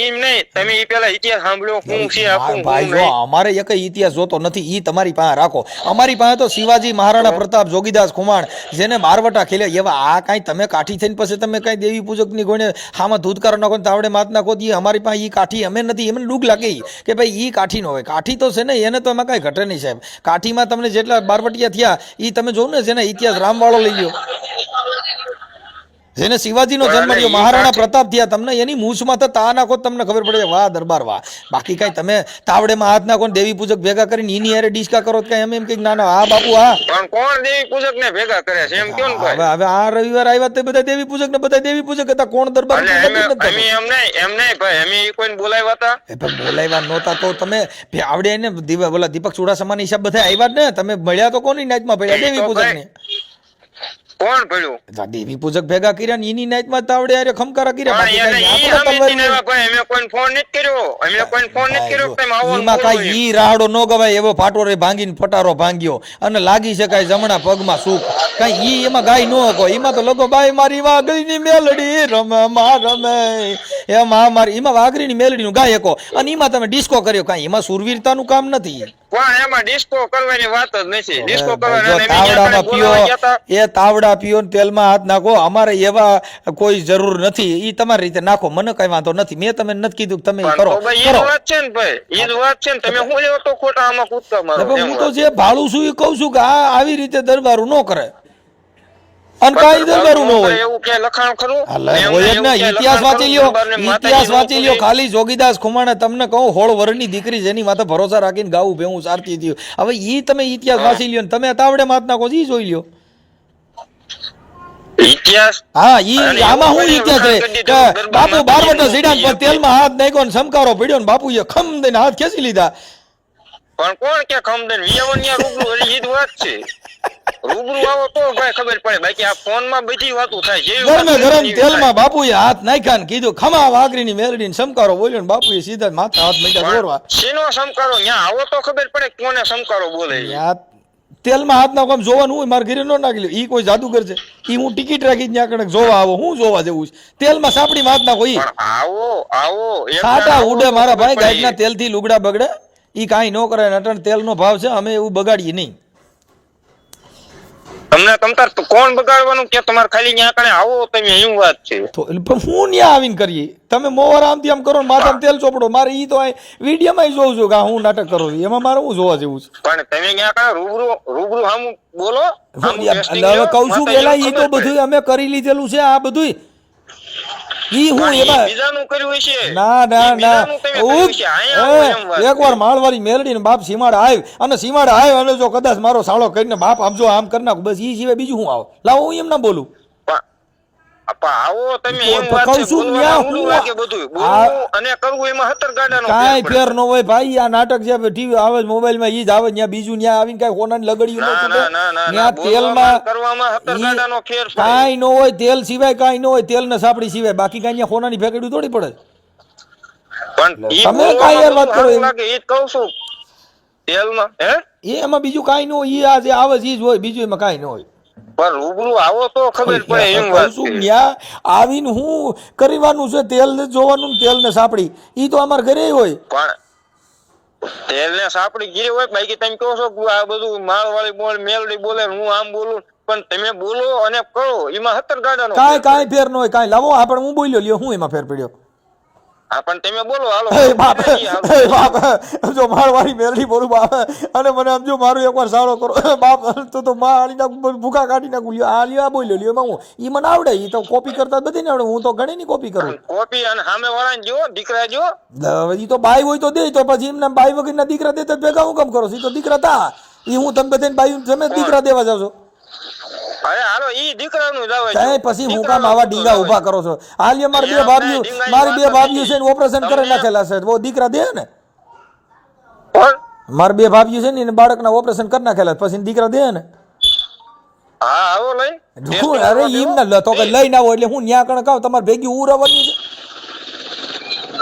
Speaker 2: એમ નહીં, તમે ઈ પેલા ઇતિહાસ સાંભળ્યો હું છે આખું.
Speaker 1: ભાઈ જો અમારે એક ઇતિહાસ જોતો નથી, ઈ તમારી પાસે રાખો. અમારી પાસે તો શિવાજી મહારાણા પ્રતાપ જોગીદાસ ખુમાણ જેને બારવટા ખેલ્યા એવા આ કાંઈ તમે કાઠી થઈને પછી તમે કાંઈ દેવી પૂજક ની ગોણે હામાં ધૂતકાર નાખો તાવડે માત નાખો. અમારી પાસે ઈ કાઠી અમે નથી. એમને ડૂગ લાગે કે ભાઈ ઈ કાઠી નો હોય. કાઠી તો છે ને એને તો એમાં કાંઈ ઘટે નહીં સાહેબ. કાઠીમાં તમને જેટલા બારવટિયા થયા ઈ તમે જોવો ને, જેને ઇતિહાસ રામવાળો લઈ ગયો, જેને શિવાજીનો જન્મ થયો, મહારાણા પ્રતાપ થયા, તમને એની મૂછમાં તો તા નાખો તમને ખબર પડે વાહ દરબાર વાહ. બાકી કઈ તમે તાવડેમાં હાથ નાખો ને દેવી પૂજક ભેગા કરીને એની હારે ડિસ્કા કરો કઈ એમ એમ કે ના ના હા બાપુ હા.
Speaker 2: પણ કોણ દેવી પૂજક ને ભેગા કરે છે એમ કેમ ભાઈ?
Speaker 1: હવે આ રવિવાર આવ્યા તે બધા દેવી પૂજક ને બધા દેવી પૂજક હતા. કોણ દરબાર?
Speaker 2: એમ નહીં ભાઈ, અમે કોઈને બોલાવ્યા હતા?
Speaker 1: બોલાવ્યા નહોતા તો તમે આવડે ને બોલા દીપક ચુડાસમા ની હિસાબ બધા આવ્યા જ ને. તમે મળ્યા તો કોની નાચમાં પડ્યા? દેવી પૂજક ને.
Speaker 2: કોણ પડ્યું?
Speaker 1: દેવી પૂજક ભેગા કર્યા ને એની નાઈટમાં તાવડે આરે ખમકારા કર્યા. એમાં કાંઈ ઈ રાહડો ન ગવાય એવો ફાટોરે ભાંગીને ફટારો ભાંગ્યો અને લાગી શકાય જમણા પગમાં સુખ. કાંઈ ઈ એમાં ગાય ન કહો. એમાં તો લોકો બાઈ મારી વાઘરીની મેલડી રમે માં રમે એમાં મારી એમાં વાઘરીની મેલડી નું ગાય કહો અને એમાં તમે ડિસ્કો કર્યો. કાંઈ એમાં સુરવીરતાનું કામ નથી.
Speaker 2: પણ એમાં ડિસ્કો કરવાની વાત જ નથી. ડિસ્કો કરવાની
Speaker 1: તાવડામાં પીઓ, એ તાવડા પીઓ ને તેલમાં હાથ નાખો. અમારે એવા કોઈ જરૂર નથી. ઈ તમારી રીતે નાખો, મને કઈ વાંધો નથી. મેં તમે નથી કીધું કે તમે કરો.
Speaker 2: વાત છે ને ભાઈ, ઈ જ વાત છે ને. તમે હું એવો તો ખોટા આમાં કૂદકા મારો.
Speaker 1: હું તો જે ભાળું છું એ કહું છું કે આ આવી રીતે દરબારું ન કરે. અને કાંઈ દરબારું ન હોય.
Speaker 2: એવું કે લખાણ ખરું
Speaker 1: હોય ને. ઇતિહાસ વાંચી લ્યો, ઇતિહાસ વાંચી લ્યો. ખાલી જોગીદાસ ખુમાણે તમને કહું 16 વર્ષની દીકરી જેની માથે ભરોસા રાખીને ગાવું ભેવું સારતી થયું. હવે ઈ તમે ઇતિહાસ વાંચી લ્યો ને તમે તાવડે માત નાખો ઈ જોઈ લ્યો.
Speaker 2: ઇતિહાસ
Speaker 1: હા
Speaker 2: અને
Speaker 1: આમાં
Speaker 2: એવું
Speaker 1: હું
Speaker 2: કરીને
Speaker 1: ઇતિહાસ
Speaker 2: વખાણ
Speaker 1: રે
Speaker 2: કરી
Speaker 1: કે
Speaker 2: દીધું, ગરબા
Speaker 1: બાપુ
Speaker 2: માતાજીનું
Speaker 1: 12 વટા સીડા
Speaker 2: મૂર્તિ
Speaker 1: પર તેલમાં હાથ નાખ્યો ને સમકારો પડ્યો ને બાપુએ ખમ દઈને હાથ ખેંચી લીધા.
Speaker 2: પણ કોણ કે ખમદન વિયાવનિયા રૂબરૂ હજી ઈ જ વાત છે. રૂબરૂ આવો તો ભાઈ ખબર પડે, બાકી આ ફોન માં બધી વાતો થાય, જેવી વાત
Speaker 1: ગરમે
Speaker 2: કરવી
Speaker 1: ગરમ
Speaker 2: ને એવી
Speaker 1: તેલમાં
Speaker 2: થાય.
Speaker 1: બાપુએ હાથ નાખ્યા ને કીધું ખમા વાઘરીની મેલડીને સમકારો બોલ્યો ને બાપુએ સીધા જ માથે હાથ મીઠા દોરવા.
Speaker 2: પણ શેનો સમકારો ન્યા આવો તો ખબર પડે કોને સમકારો બોલે છે.
Speaker 1: યા તેલમાં હાથ નાખો આમ જોવાનું હોય, મારે ઘરે ન નાખી લે. ઈ કોઈ જાદુગર છે? ઈ હું ટિકિટ રાખી ત્યાં કણક જોવા આવો, હું જોવા જેવું છે? તેલમાં સાપડીમાં હાથ નાખો ઈ
Speaker 2: પણ આવો એક
Speaker 1: છાટા
Speaker 2: દાડો આવો
Speaker 1: ઉડે
Speaker 2: તો
Speaker 1: મારા
Speaker 2: ખબર
Speaker 1: ભાઈ.
Speaker 2: પડે.
Speaker 1: ગાયના તેલથી લુગડા બગડે ઈ કાંઈ ન કરે. નટણ તેલનો ભાવ છે, અમે એવું બગાડીએ નહીં.
Speaker 2: તમને તમતાર તો કોણ બગાડવાનું કે તમારે ખાલી ન્યા કણે આવો તમે, એવું વાત છે.
Speaker 1: તો એટલે હું ન્યા આવીને કરીએ, તમે મોવાર આમથી આમ કરો ને માથામાં તેલ ચોપડો. મારે ઈ તો વિડીયોમાં જોઉં છું કે હું નાટક કરો છું, એમાં મારે હું જોવા જેવું છે.
Speaker 2: પણ તમે ન્યા કણે રૂબરૂ હામું બોલો, હામું testing
Speaker 1: હવે
Speaker 2: લ્યો,
Speaker 1: કહું છું
Speaker 2: માતાજીનું
Speaker 1: પેલા ઈ તો
Speaker 2: ખબર
Speaker 1: બધું અમે કરી લીધેલું છે. આ બધું ઈ હું
Speaker 2: પડે.
Speaker 1: એમાં
Speaker 2: બીજાનું કર્યું હશે.
Speaker 1: ના
Speaker 2: બીજાનું તમે કર્યું હશે. અહીંયા આવો એમ વાત
Speaker 1: એકવાર
Speaker 2: છે.
Speaker 1: માળવાળી મેલડી ને બાપ સીમાડે આવ અને સીમાડે આવ અને જો કદાચ મારો સાળો કરીને બાપ આમ જો આમ કરી નાખું, બસ ઈ સિવાય બીજું હું આવો લાવો હું એમ ના બોલું.
Speaker 2: પણ આવો તમે એમ
Speaker 1: તો
Speaker 2: વાત
Speaker 1: કહું
Speaker 2: છે,
Speaker 1: છું
Speaker 2: બોલવામાં
Speaker 1: ન્યા
Speaker 2: ઊંડું
Speaker 1: હું
Speaker 2: લાગે બધું.
Speaker 1: આ-
Speaker 2: બોલવું અને કરવું એમાં 17 ગાડાનો
Speaker 1: કાંઈ
Speaker 2: ફેર
Speaker 1: ફેર
Speaker 2: પડે.
Speaker 1: ન હોય ભાઈ. આ નાટક જે ટીવી આવે મોબાઈલમાં ઈ જ આવે, ત્યાં બીજું ત્યાં આવીને કાંઈ હોનાની લગડ્યું
Speaker 2: ના,
Speaker 1: નતું
Speaker 2: ના, ના, ના, ના.
Speaker 1: ત્યાં
Speaker 2: બોલવામાં,
Speaker 1: તેલમાં
Speaker 2: કરવામાં 17 ગાડાનો ફેર પડે.
Speaker 1: કાંઈ ન હોય. તેલ સિવાય કાંઈ ન હોય, તેલ ને સાપડી સિવાય બાકી કાંઈ ત્યાં હોનાની ફેકડ્યું થોડી પડે.
Speaker 2: પણ ઈ
Speaker 1: તમે
Speaker 2: બોલવામાં
Speaker 1: કાંઈ યાર
Speaker 2: બધું
Speaker 1: વાત કરો
Speaker 2: સારું
Speaker 1: એમ.
Speaker 2: લાગે, ઈ જ કહું છું. તેલમાં
Speaker 1: એમાં બીજું કાંઈ ન હોય. ઈ આ જે આવે છે ઈ જ હોય, બીજું એમાં કાંઈ ન હોય.
Speaker 2: પણ રૂબરૂ આવો તો ખબર પડે એમ વાત
Speaker 1: શું
Speaker 2: છે.
Speaker 1: ન્યા આવીને હું કરવાનું છે? તેલ ને જોવાનું ને તેલ ને સાપડી ઈ તો અમારા ઘરે હોય.
Speaker 2: પણ તેલ ને સાપડી ગીરી હોય, બાકી તમે કહો છો કે આ બધું માળવાળી બોલ મેલડી બોલે ને હું આમ બોલું, પણ તમે બોલો અને કરો એમાં 17 ગાડાનો ફેર
Speaker 1: કાંઈ ફેર ન હોય. કાંઈ લાવો આપણે હું બોલ્યો લ્યો, હું એમાં ફેર પડ્યો.
Speaker 2: હા, પણ તમે બોલો હાલો.
Speaker 1: એ બાપ એ બાપ જો મારવાળી મેલડી બોલું બાપ, અને મને આમ જો મારું એકવાર સારો કરો બાપ, તો માં આલી નાખું, ભૂખા કાઢી નાખું. લ્યો આ લ્યો આ બોલ્યો લ્યો, એમાં હું ઈ મને આવડે. ઈ તો કોપી કરતા બધી ને આવડે. હું તો ઘણી ની કોપી કરું.
Speaker 2: કોપી અને સામે વાળાને જો દીકરા જો.
Speaker 1: હવે ઈ તો બાઈ હોય તો દે, તો પછી એમને બાઈ વગરના દીકરા દેતા ભેગા હું કામ કરો? ઈ તો દીકરા તા. ઈ હું તમે બધાને બાઈ તમે દીકરા દેવા જાવ છો.
Speaker 2: અરે હાલો ઈ દીકરાનું જ આવે છે.
Speaker 1: તઈ પછી હું કામ આવા ડીંગા ઉભા કરો છો? હાલ્યો મારી બે ભાભીઓ છે ને ઓપરેશન કરી નાખેલા છે, વો દીકરા દે ને.
Speaker 2: કોણ?
Speaker 1: મારી બે ભાભીઓ છે ને એને બાળકના ઓપરેશન કરી નાખેલા, પછી દીકરા દે ને.
Speaker 2: હા આવો લઈ.
Speaker 1: અરે એમ ના તો કે લઈને આવો એટલે હું ન્યા કણ કહું તમારે ભેગી ઉરાવવાની છે.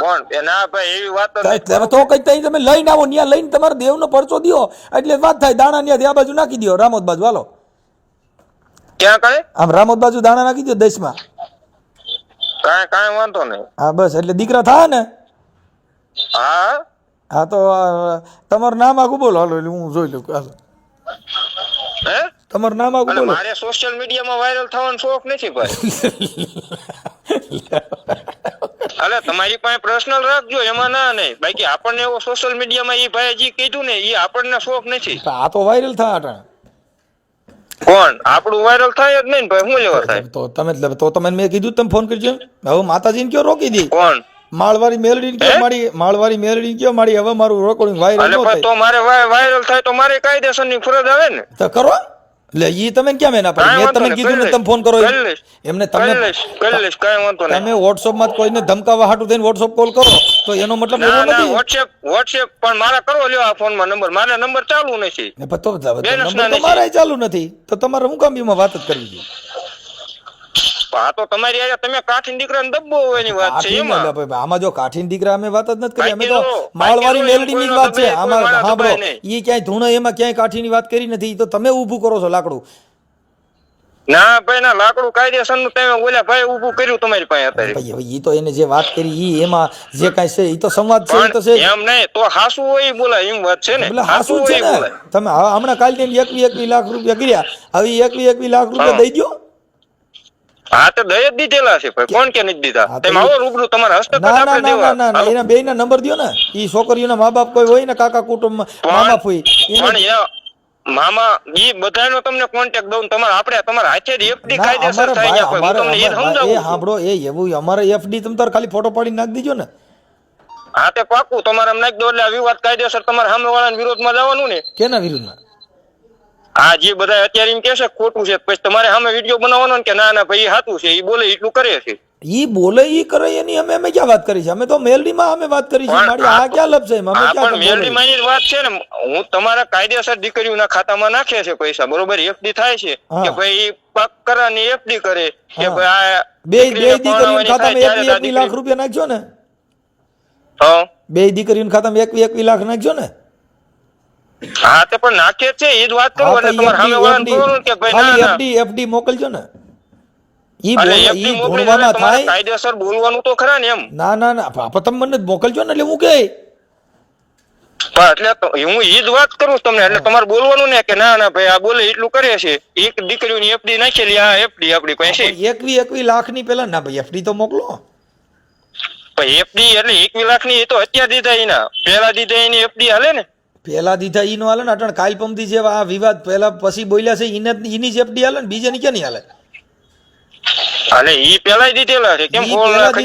Speaker 2: કોણ? એ ના ભાઈ એવી વાત જ નથી.
Speaker 1: તો કઈ તઈ તમે લઈને આવો, ન્યા લઈને તમારે દેવનો પરચો દ્યો એટલે વાત થાય. દાણા ન્યા આ બાજુ નાખી દો, રામોદ બાજુ હાલો.
Speaker 2: ક્યાં કરે?
Speaker 1: આમ રામોદ બાજુ દાણા નાખી દો 10 માં.
Speaker 2: કાંઈ વાંધો નહીં.
Speaker 1: હા બસ એટલે દીકરા થાય ને.
Speaker 2: હા
Speaker 1: હા તો તમારું નામ આખું બોલો હાલો, એટલે હું જોઈ લઉં. હાલો
Speaker 2: હે?
Speaker 1: તમારું નામ આખું
Speaker 2: અને
Speaker 1: બોલો.
Speaker 2: મારે સોશિયલ મીડિયામાં વાયરલ થવાનો શોખ નથી ભાઈ. અલે તમારી પાસે પર્સનલ રાખજો, એમાં ના નહીં. બાકી આપણને એવો સોશિયલ મીડિયામાં ઈ ભાઈ જે કીધું ને ઈ આપણને શોખ નથી.
Speaker 1: આ તો વાયરલ થાય અટાણે.
Speaker 2: કોણ? આપણું વાયરલ થાય જ નહીં ને ભાઈ, શું લેવા થાય?
Speaker 1: તો તમે મેં કીધું તમે ફોન કરજો. હવે માતાજીને કયો રોકી દી.
Speaker 2: કોણ?
Speaker 1: માળવારી મેલડીને કયો માળવારી મેલડીને કયો મારી હવે મારું રેકોર્ડિંગ વાયરલ
Speaker 2: અલે
Speaker 1: ન
Speaker 2: પણ
Speaker 1: થાય
Speaker 2: તો મારે વાયરલ થાય તો મારે કાયદેસરની ફરજ આવે ને.
Speaker 1: તો કરો. એટલે ઈ તમે કેમ એના પર મેં તમે કીધું ને તમે ફોન કરો એમને તમે
Speaker 2: કરી લઈશ કાંઈ વાંધો નહીં.
Speaker 1: તમે WhatsApp માં કોઈને ધમકાવા હાટું થઈને WhatsApp કોલ કરો તો એનો મતલબ એવો
Speaker 2: ના ના
Speaker 1: નથી.
Speaker 2: વોટ્સએપ પણ મારે કરવો લ્યો આ ફોનમાં નંબર. મારે નંબર ચાલુ નથી.
Speaker 1: ને પણ તો
Speaker 2: બેલેન્સ
Speaker 1: નંબર
Speaker 2: ના
Speaker 1: તો મારે ચાલુ નથી તો તમારે હું કામ એમાં વાત જ કરવી જોઈએ?
Speaker 2: આ તો તમારી યાર તમે કાઠીન દીકરાને દબ્બો હોય એની વાત છે
Speaker 1: કાઠીન
Speaker 2: એમાં.
Speaker 1: એટલે ભાઈ આમાં જો કાઠીન દીકરા અમે વાત જ નથી કરી, અમે તો
Speaker 2: બાકી
Speaker 1: માળવારી
Speaker 2: તો
Speaker 1: મેલડીની જ વાત છે.
Speaker 2: કોઈનો
Speaker 1: આમાં
Speaker 2: દબાઈ
Speaker 1: સાંભળો
Speaker 2: નહીં.
Speaker 1: ઈ ક્યાંય ધૂણો એમાં ક્યાંય કાઠીની વાત કરી નથી. ઈ તો તમે ઊભું કરો છો લાકડું.
Speaker 2: ના ભાઈ ના, લાકડું કાયદેસર નું તમે ઓલા ભાઈ ઊભું કર્યું તમારી પાસે અત્યારે.
Speaker 1: ભાઈ હવે ઈ તો એને જે વાત કરી ઈ એમાં જે કાંઈ છે ઈ તો સંવાદ છે. ઈ તો છે
Speaker 2: પણ એમ નહીં તો હાસુ હોય ઈ બોલાય એમ વાત છે ને.
Speaker 1: એટલે
Speaker 2: હાસુ
Speaker 1: હાસું છે
Speaker 2: હોય ઈ
Speaker 1: ને.
Speaker 2: બોલાય.
Speaker 1: તમે હમણાં કાલ તેને 21 લાખ રૂપિયા કર્યા, હવે 21 લાખ રૂપિયા દઈ દ્યો.
Speaker 2: હા તો દઈ જ દીધેલા છે ભાઈ, કોણ કે નથી દીધા?
Speaker 1: હા તો
Speaker 2: તમે આવો રૂબરૂ તમારા હસ્તક
Speaker 1: ના ના
Speaker 2: આપણે
Speaker 1: ના
Speaker 2: દેવા.
Speaker 1: ના ના એના બેયના નંબર દ્યો ને. ઈ છોકરીઓના મા બાપ કોઈ હોય ને, કાકા કુટુંબ મામા ફોઈ
Speaker 2: પણ મામા ઈ બધાનો તમને કોન્ટેક્ટ દઉં તમારે આપણે તમારા હાથે જ એફડી કાયદેસર થાય છે. હું તમને એ સમજાવું છું.
Speaker 1: સાંભળો એ એવું અમારે એફડી તમે તાર ખાલી ફોટો પાડી નાખી દીજો ને.
Speaker 2: હા તે પાકું તમારે નાખી દો એટલે આ વિવાદ કાયદેસર તમારે સામે વાળાના વિરોધમાં જવાનું ને.
Speaker 1: કેના વિરુદ્ધમાં?
Speaker 2: આ જે બધા અત્યારે એમ કે છે ખોટું છે, પછી તમારે સામે વિડીયો બનાવવાનો ને કે ના ના ભાઈ સાચું છે, એ બોલે એટલું કરે છે.
Speaker 1: ઈ બોલે ઈ કરે એની અમે ક્યાં વાત કરી છે? અમે તો મેલડીમાં અમે વાત કરી છે. મારી આ ક્યાં લપ છે? અમે ક્યાં
Speaker 2: મેલડીમાં ની વાત છે ને, હું તમારા કાયદેસર દીકરીઓના ખાતામાં નાખે છે પૈસા, બરોબર, એફડી થાય છે કે ભાઈ પાક કરાની એફડી કરે કે ભાઈ આ
Speaker 1: બે દીકરીઓના ખાતામાં 21 લાખ રૂપિયા નાખજો ને.
Speaker 2: હા,
Speaker 1: બે દીકરીઓના ખાતામાં 21 લાખ નાખજો ને.
Speaker 2: હા તે પણ નાખે છે, એ જ વાત કરું. એટલે તમારે સામે વાળાને કહો કે ભાઈ ના ના
Speaker 1: એફડી મોકલજો ને. ઈ
Speaker 2: ભણવામાં થાય, કાયદેસર બોલવાનું તો ખરા ને એમ.
Speaker 1: ના ના ના તમે મને મોકલજો ને, એટલે હું કે
Speaker 2: એટલે હું ઈ જ વાત કરું તમને. એટલે તમારે બોલવાનું ને કે ના ના ભાઈ આ બોલે એટલું કરે છે, એક દીકરીઓની એફડી નાખેલી, આ એફડી આપડી પાસે
Speaker 1: 21 લાખ ની પેલા ના ભાઈ એફડી તો મોકલો.
Speaker 2: એફડી એટલે 21 લાખ ની એ તો અત્યારે દીધા, એના પેલા દીધા એની એફડી હાલે ને.
Speaker 1: પેલા દીધા ઈ નો હાલે ને. અટણ કાલ પમથી જે આ વિવાદ પેલા પછી બોલ્યા છે એની જ એફડી હાલે ને, બીજાની ક્યાં નહીં હાલે?
Speaker 2: અલે ઈ પેલા દીધેલા છે. કેમ 11 લાખ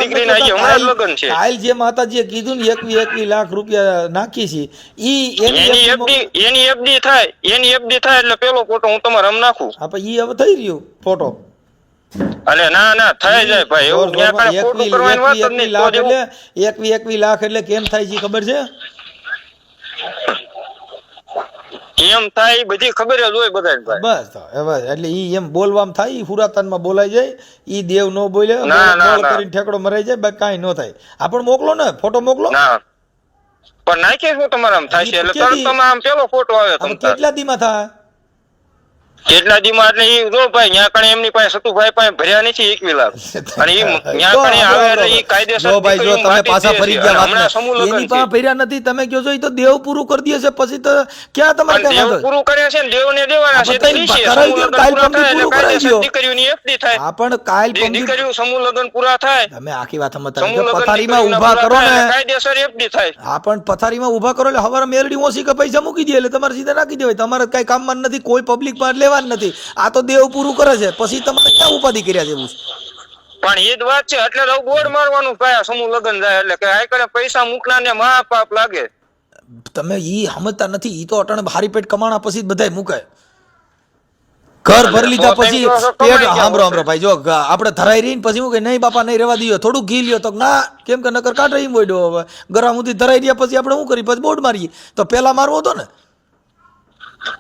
Speaker 2: દીકરીના આજે હમણાં લગન છે.
Speaker 1: કાલ જે માતાજીએ કીધું ને 21 લાખ રૂપિયા નાખી છે, ઈ
Speaker 2: એની એફડી થાય, એની એફડી થાય એટલે પેલો ફોટો હું તમારે આમ નાખું.
Speaker 1: હા પણ ઈ હવે થઈ રહ્યો ફોટો.
Speaker 2: અલે ના ના થઈ જાય ભાઈ, એવું ક્યાં કાંઈ ખોટું કરવાની વાત જ નહીં.
Speaker 1: 21 લાખ એટલે કેમ થાય છે ખબર છે?
Speaker 2: કેમ થાય બધી ખબર જ હોય બધાને ભાઈ.
Speaker 1: બસ એટલે ઈ એમ બોલવામાં થાય, ઈ હુરાતાનમાં બોલાઈ જાય, ઈ દેવ નો બોલે, બોલ કરીને ઠેકડો મરાઈ જાય, બાકી કાંઈ ન થાય. આપણ મોકલો ને, ફોટો મોકલો.
Speaker 2: ના પણ નાખી શું તમારે આમ થાય છે એટલે તરત તમે આમ પેલો ફોટો આવે. તમે
Speaker 1: કેટલા દીમાં થાય?
Speaker 2: કેટલા દીમાં એટલે ઈ જો ભાઈ ન્યા કણે એમની પાસે સતુભાઈ પાસે ભર્યા નથી 21 લાખ, અને ઈ ન્યા કણે આવે એટલે ઈ કાયદેસર.
Speaker 1: જો ભાઈ જો તમે પાછા ફરી ગયા વાત, એની પાસે ભર્યા નથી, તમે કહો છો ઈ તો દેવ પૂરું કરી દે છે, પછી તો ક્યાં તમારે કઈ
Speaker 2: દેવ પૂરું કરે છે ને દેવને દેવાના છે તો ઈ છે દીકરીઓની એફડી થાય.
Speaker 1: આ પણ કાલ
Speaker 2: દીકરીઓ સમૂહ લગ્ન પૂરા થાય,
Speaker 1: તમે આખી વાત સમજતા પથારીમાં ઊભા કરો ને
Speaker 2: કાયદેસર એફડી થાય.
Speaker 1: આ પણ પથારીમાં ઊભા કરો એટલે હવારે મેલડી ઓછી કે પૈસા મૂકી દે એટલે તમારે સીધા નાખી દેવાય. તમારે કઈ કામમાં નથી, કોઈ પબ્લિક માં લેવા નથી. આ તો દેવ પૂરું કરે છે, પછી તમારે ક્યાં ઉપાધિ કર્યા જેવું?
Speaker 2: પણ એ જ વાત છે. એટલે બોર્ડ મારવાનું ભાઈ સમૂહ લગ્ન જાય એટલે કે આ કરે પૈસા મૂકના ને મહા પાપ લાગે.
Speaker 1: તમે ઈ સમજતા નથી. ઈ તો અટાણે હારી પેટ કમાણા પછી બધા મૂકે. ઘર ભરી લીધા પછી પેટ સાંભળો ભાઈ, જો આપણે ધરાઈ રહીને પછી હું કે નહીં બાપા નહીં રહેવા દઈએ, થોડું ઘી લ્યો તો ના, કેમ કે નકર કાઢ રહી મોડ્યો. હવે ગરમ સુધી ધરાઈ રહ્યા પછી આપણે શું કરી, પછી બોર્ડ મારીએ. તો પેલા મારવો હતો ને.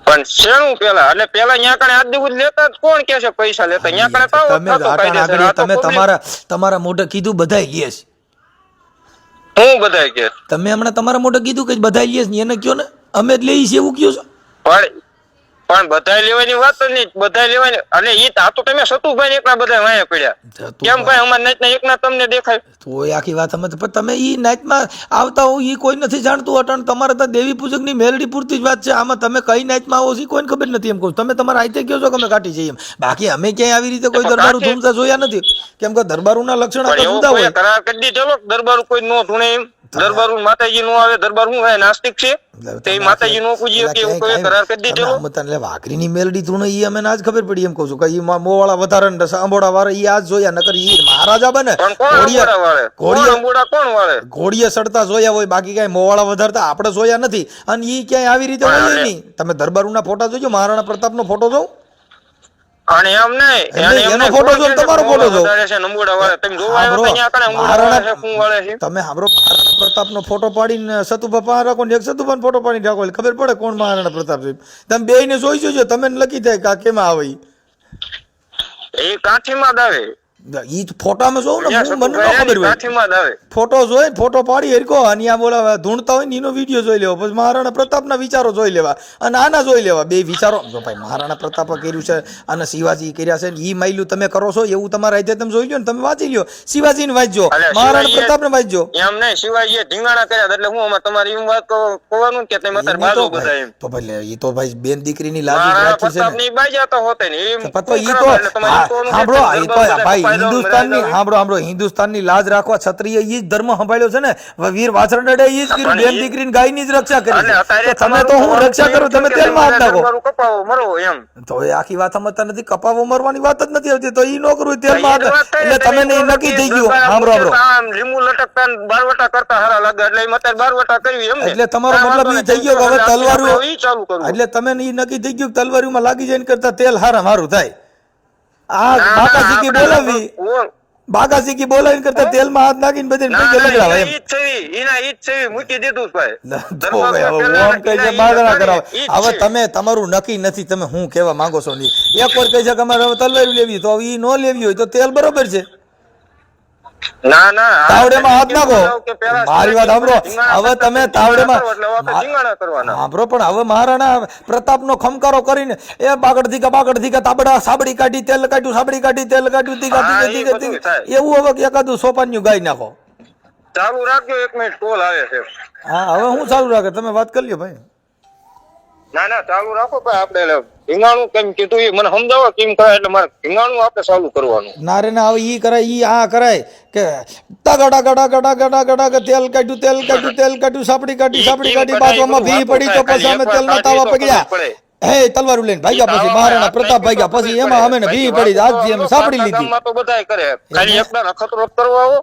Speaker 2: પણ શેનું પેલા? એટલે પેલા ન્યા કણે આજ દિવસ લેતા કોણ કે છે પૈસા લેતા? ન્યા કણે
Speaker 1: તમે તમારા મોઢે કીધું બધાય લે છે.
Speaker 2: હું બધાય કે?
Speaker 1: તમે હમણાં તમારા મોઢે કીધું કે બધાય લે છે, એને કયો ને અમે જ લઈએ છીએ એવું કયો છો?
Speaker 2: પણ બધા લેવાની વાત જ નહીં, બધા લેવાની. અને ઈ આ તો તમે સતુભાઈ ને એકલા બધા વાયા પડ્યા. કેમ ભાઈ અમાર નાચના એકના તમને દેખાય? તો
Speaker 1: આખી વાત સમજ. પણ તમે ઈ નાચમાં આવતા હો ઈ કોઈ નથી જાણતું. અટણ તમારે તો દેવી પૂજક ની મેલડી પૂરતી જ વાત છે. આમાં તમે કઈ નાચમાં આવો છો કોઈને ખબર નથી. એમ કહું તમે તમારા આઈતે કહો છો કે અમે કાઢી જઈએ એમ. બાકી અમે ક્યાંય આવી રીતે કોઈ દરબારું ધૂમતા જોયા નથી. કેમ કે દરબારુના લક્ષણ તો જુદા હોય.
Speaker 2: કરાર કરી દીધેલો દરબારું કોઈ નો ધૂણે એમ. દરબારું માતાજી નો આવે, દરબાર શું હોય નાસ્તિક છે, તે માતાજી નો પૂજીએ કે એવું કોઈ કરાર કરી દીધેલો.
Speaker 1: એટલે વાઘરીની મેલડી ધૂણે ઈ અમે આજ ખબર પડી. એમ કહું છું કે ઈ મોવાળા વધારે ને સાંભોળા વાળા ઈ આજ જોયા, નકર ઈ મહારાજા બને ઘોડીએ સડતા જોયા હોય, બાકી કઈ મોવાળા વધારતા આપણે જોયા નથી. અને ઈ ક્યાંય આવી રીતે હોય નહીં. તમે દરબારુના ફોટા જોજો, મહારાણા પ્રતાપનો ફોટો જોઉં
Speaker 2: અને એમ નહીં
Speaker 1: એનો ફોટો જો, તમારો ફોટો જો. તમે સાંભળો, મહારાણા પ્રતાપનો ફોટો પાડીને સતુભા રાખો ને એક સતુભાનો ફોટો પાડીને રાખો, ખબર પડે કોણ મહારાણા પ્રતાપ છે. તમે બે ને જોઈ જોજો, તમે લખી થાય કે કેમાં આવે.
Speaker 2: એ કાઠીમાં જ આવે.
Speaker 1: ઈ ફોટામાં જોઉં ને મને ન ખબર હોય. ફોટો જોઈ ફોટો પાડી હરકો અને આ બોલા ધૂણતા હોય ને એનો વિડીયો જોઈ લેવો, પછી મહારાણા પ્રતાપના વિચારો જોઈ લેવા અને આના જોઈ લેવા. બે વિચારો જો ભાઈ મહારાણા પ્રતાપે કર્યું છે અને શિવાજી કર્યા છે, ઈ માયલું તમે કરો છો એવું તમારા રીતે તમે જોઈ લો ને, તમે વાંચી લ્યો. શિવાજી ને વાંચજો, મહારાણા પ્રતાપ ને વાંચજો.
Speaker 2: એમ નહીં, શિવાજી ઢીંગાણા કર્યા એટલે હું અમારે તમારી એમ વાત કહેવાનું કે તમે અત્યારે બાજુ બધા એમ
Speaker 1: તો ભાઈ એ તો ભાઈ બેન દીકરીની લાગી રાખી છે ને.
Speaker 2: પ્રતાપની બાજા તો હોતે ને
Speaker 1: ઈ તો સાંભળો, ઈ તો ભાઈ હિન્દુસ્તાનની સાંભળો હિન્દુસ્તાનની લાજ રાખવા ક્ષત્રિય ઈ જ ધર્મ સંભાળ્યો છે ને, વીર વાછરડે ઈ જ કર્યું, બેન દીકરીની ગાયની જ રક્ષા કરી છે. તમે તો હું રક્ષા કરું, તમે તેલમાં હાથ નાખો
Speaker 2: કપાવો મરો એમ.
Speaker 1: તો એ આખી વાત સમજતા નથી. કપાવો મરવાની વાત જ નથી આવતી, તો ઈ નો કરવું, તેલમાં હાથ. એટલે તમે નહીં નક્કી થઈ ગયું. સાંભળો
Speaker 2: લીંબુ લટકતા બારવટા કરતા હારા લાગે એટલે એમ અત્યારે બારવટા કરવી એમ.
Speaker 1: એટલે તમારો મતલબ ઈ થઈ ગયો કે હવે તલવારું
Speaker 2: ઈ ચાલુ કરવું.
Speaker 1: એટલે તમે ઈ નક્કી થઈ ગયું કે તલવારીમાં લાગી જાય કરતા તેલ હારા મારું થાય. આ બાકાશીકી બોલાવી, બાકાશીકી બોલાવીને કરતા તેલમાં હાથ નાખીને બધી પૈકે લગડાવે એમ.
Speaker 2: એના ઈ જ છે, મૂકી દીધું ભાઈ.
Speaker 1: ઓમ કહે છે બાગડા કરાવે. હવે તમે તમારું નક્કી નથી, તમે હું કહેવા માંગો છો નહીં. એક વાર કહે છે કે અમારે હવે તલવારી લેવી, તો ઈ નો લેવી હોય તો તેલ બરોબર છે.
Speaker 2: ના ના
Speaker 1: તાવડેમાં હાથ નાખો. મારી વાત સાંભળો. હવે તમે તાવડેમાં સાંભળો, પણ હવે મહારાણા પ્રતાપનો ખમકારો કરીને એ બાગડ ધીકા તાબડા સાબડી કાઢી તેલ કાઢ્યું, સાબડી કાઢી તેલ કાઢ્યું, ધીકા એવું હવે એકાદું સોપાન્યું ગાઈ નાખો.
Speaker 2: ચાલુ રાખજો, 1 મિનિટ કોલ આવે છે.
Speaker 1: હા હવે હું ચાલુ રાખે, તમે વાત કરી લ્યો ભાઈ.
Speaker 2: ના ના ચાલુ રાખો ભાઈ. આપણે ભીંગાણું કેમ કીધું એ મને સમજાવો કેમ કરાય, એટલે મારે ભીંગાણું આપણે ચાલુ કરવાનું.
Speaker 1: ના રે ના, હવે ઈ કરાય, ઈ આ કરાય કે ગડા ગડા ગડા ગડા ગડા કે તેલ કાઢ્યું, સાપડી કાઢી બાજુમાં ભી પડી તો પછી અમે તેલના તાવા પકડ્યા. હે તલવારું લઈને ભાગ્યા, પછી મહારાણા પ્રતાપ ભાગ્યા, પછી એમાં અમે ને ભી પડી આજથી અમે સાપડી લીધી.
Speaker 2: તો બધાય કરે, ખાલી એકલા નખતરો કરવા આવો.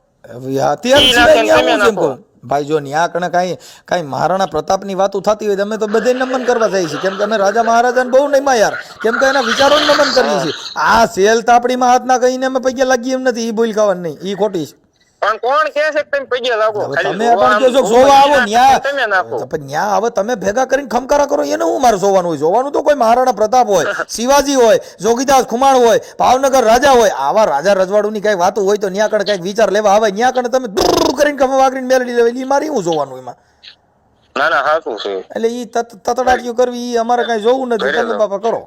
Speaker 1: તેલ સિવાય હું કેમ કહું ભાઈ, જો ન્યા કણે કાંઈ મહારાણા પ્રતાપની વાતો થતી હોય અમે તો બધે નમન કરવા જાય છે, કેમ કે અમે રાજા મહારાજાને બહુ નહીં યાર, કેમ કે એના વિચારોને નમન કરીએ છીએ. આ સેલ તાપડીમાં હાથ ના કહીને અમે પૈયા લાગીએ એમ નથી, ઈ બોલ ખાવાનું નહીં, ઈ ખોટી છે.
Speaker 2: પણ કોણ કહે છે કે તમે પૈયા લાગો?
Speaker 1: તમે પણ જો જોવા આવો ન્યા, પણ ન્યા હવે તમે ભેગા કરીને ખમકારા કરો, એને હું મારે જોવાનું હોય? જોવાનું તો કોઈ મહારાણા પ્રતાપ હોય, શિવાજી હોય, જોગીદાસ ખુમાણ હોય, ભાવનગર રાજા હોય, આવા રાજા રજવાડુની કઈ વાતો હોય તો ન્યા કણે કઈક વિચાર લેવા આવે. ન્યા કણે તમે દૂર કરીને ખમા વાગરીને મેળવી લેવા, એ મારે હું જોવાનું એમાં?
Speaker 2: ના ના સાચું છે.
Speaker 1: એટલે ઈ તતડાટીઓ કરવી ઈ અમારે કઈ જોવું નથી. તમે બાપા કરો,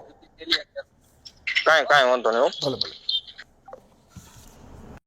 Speaker 2: કાંઈ વાંધો નહીં.
Speaker 1: ભલે ભલે.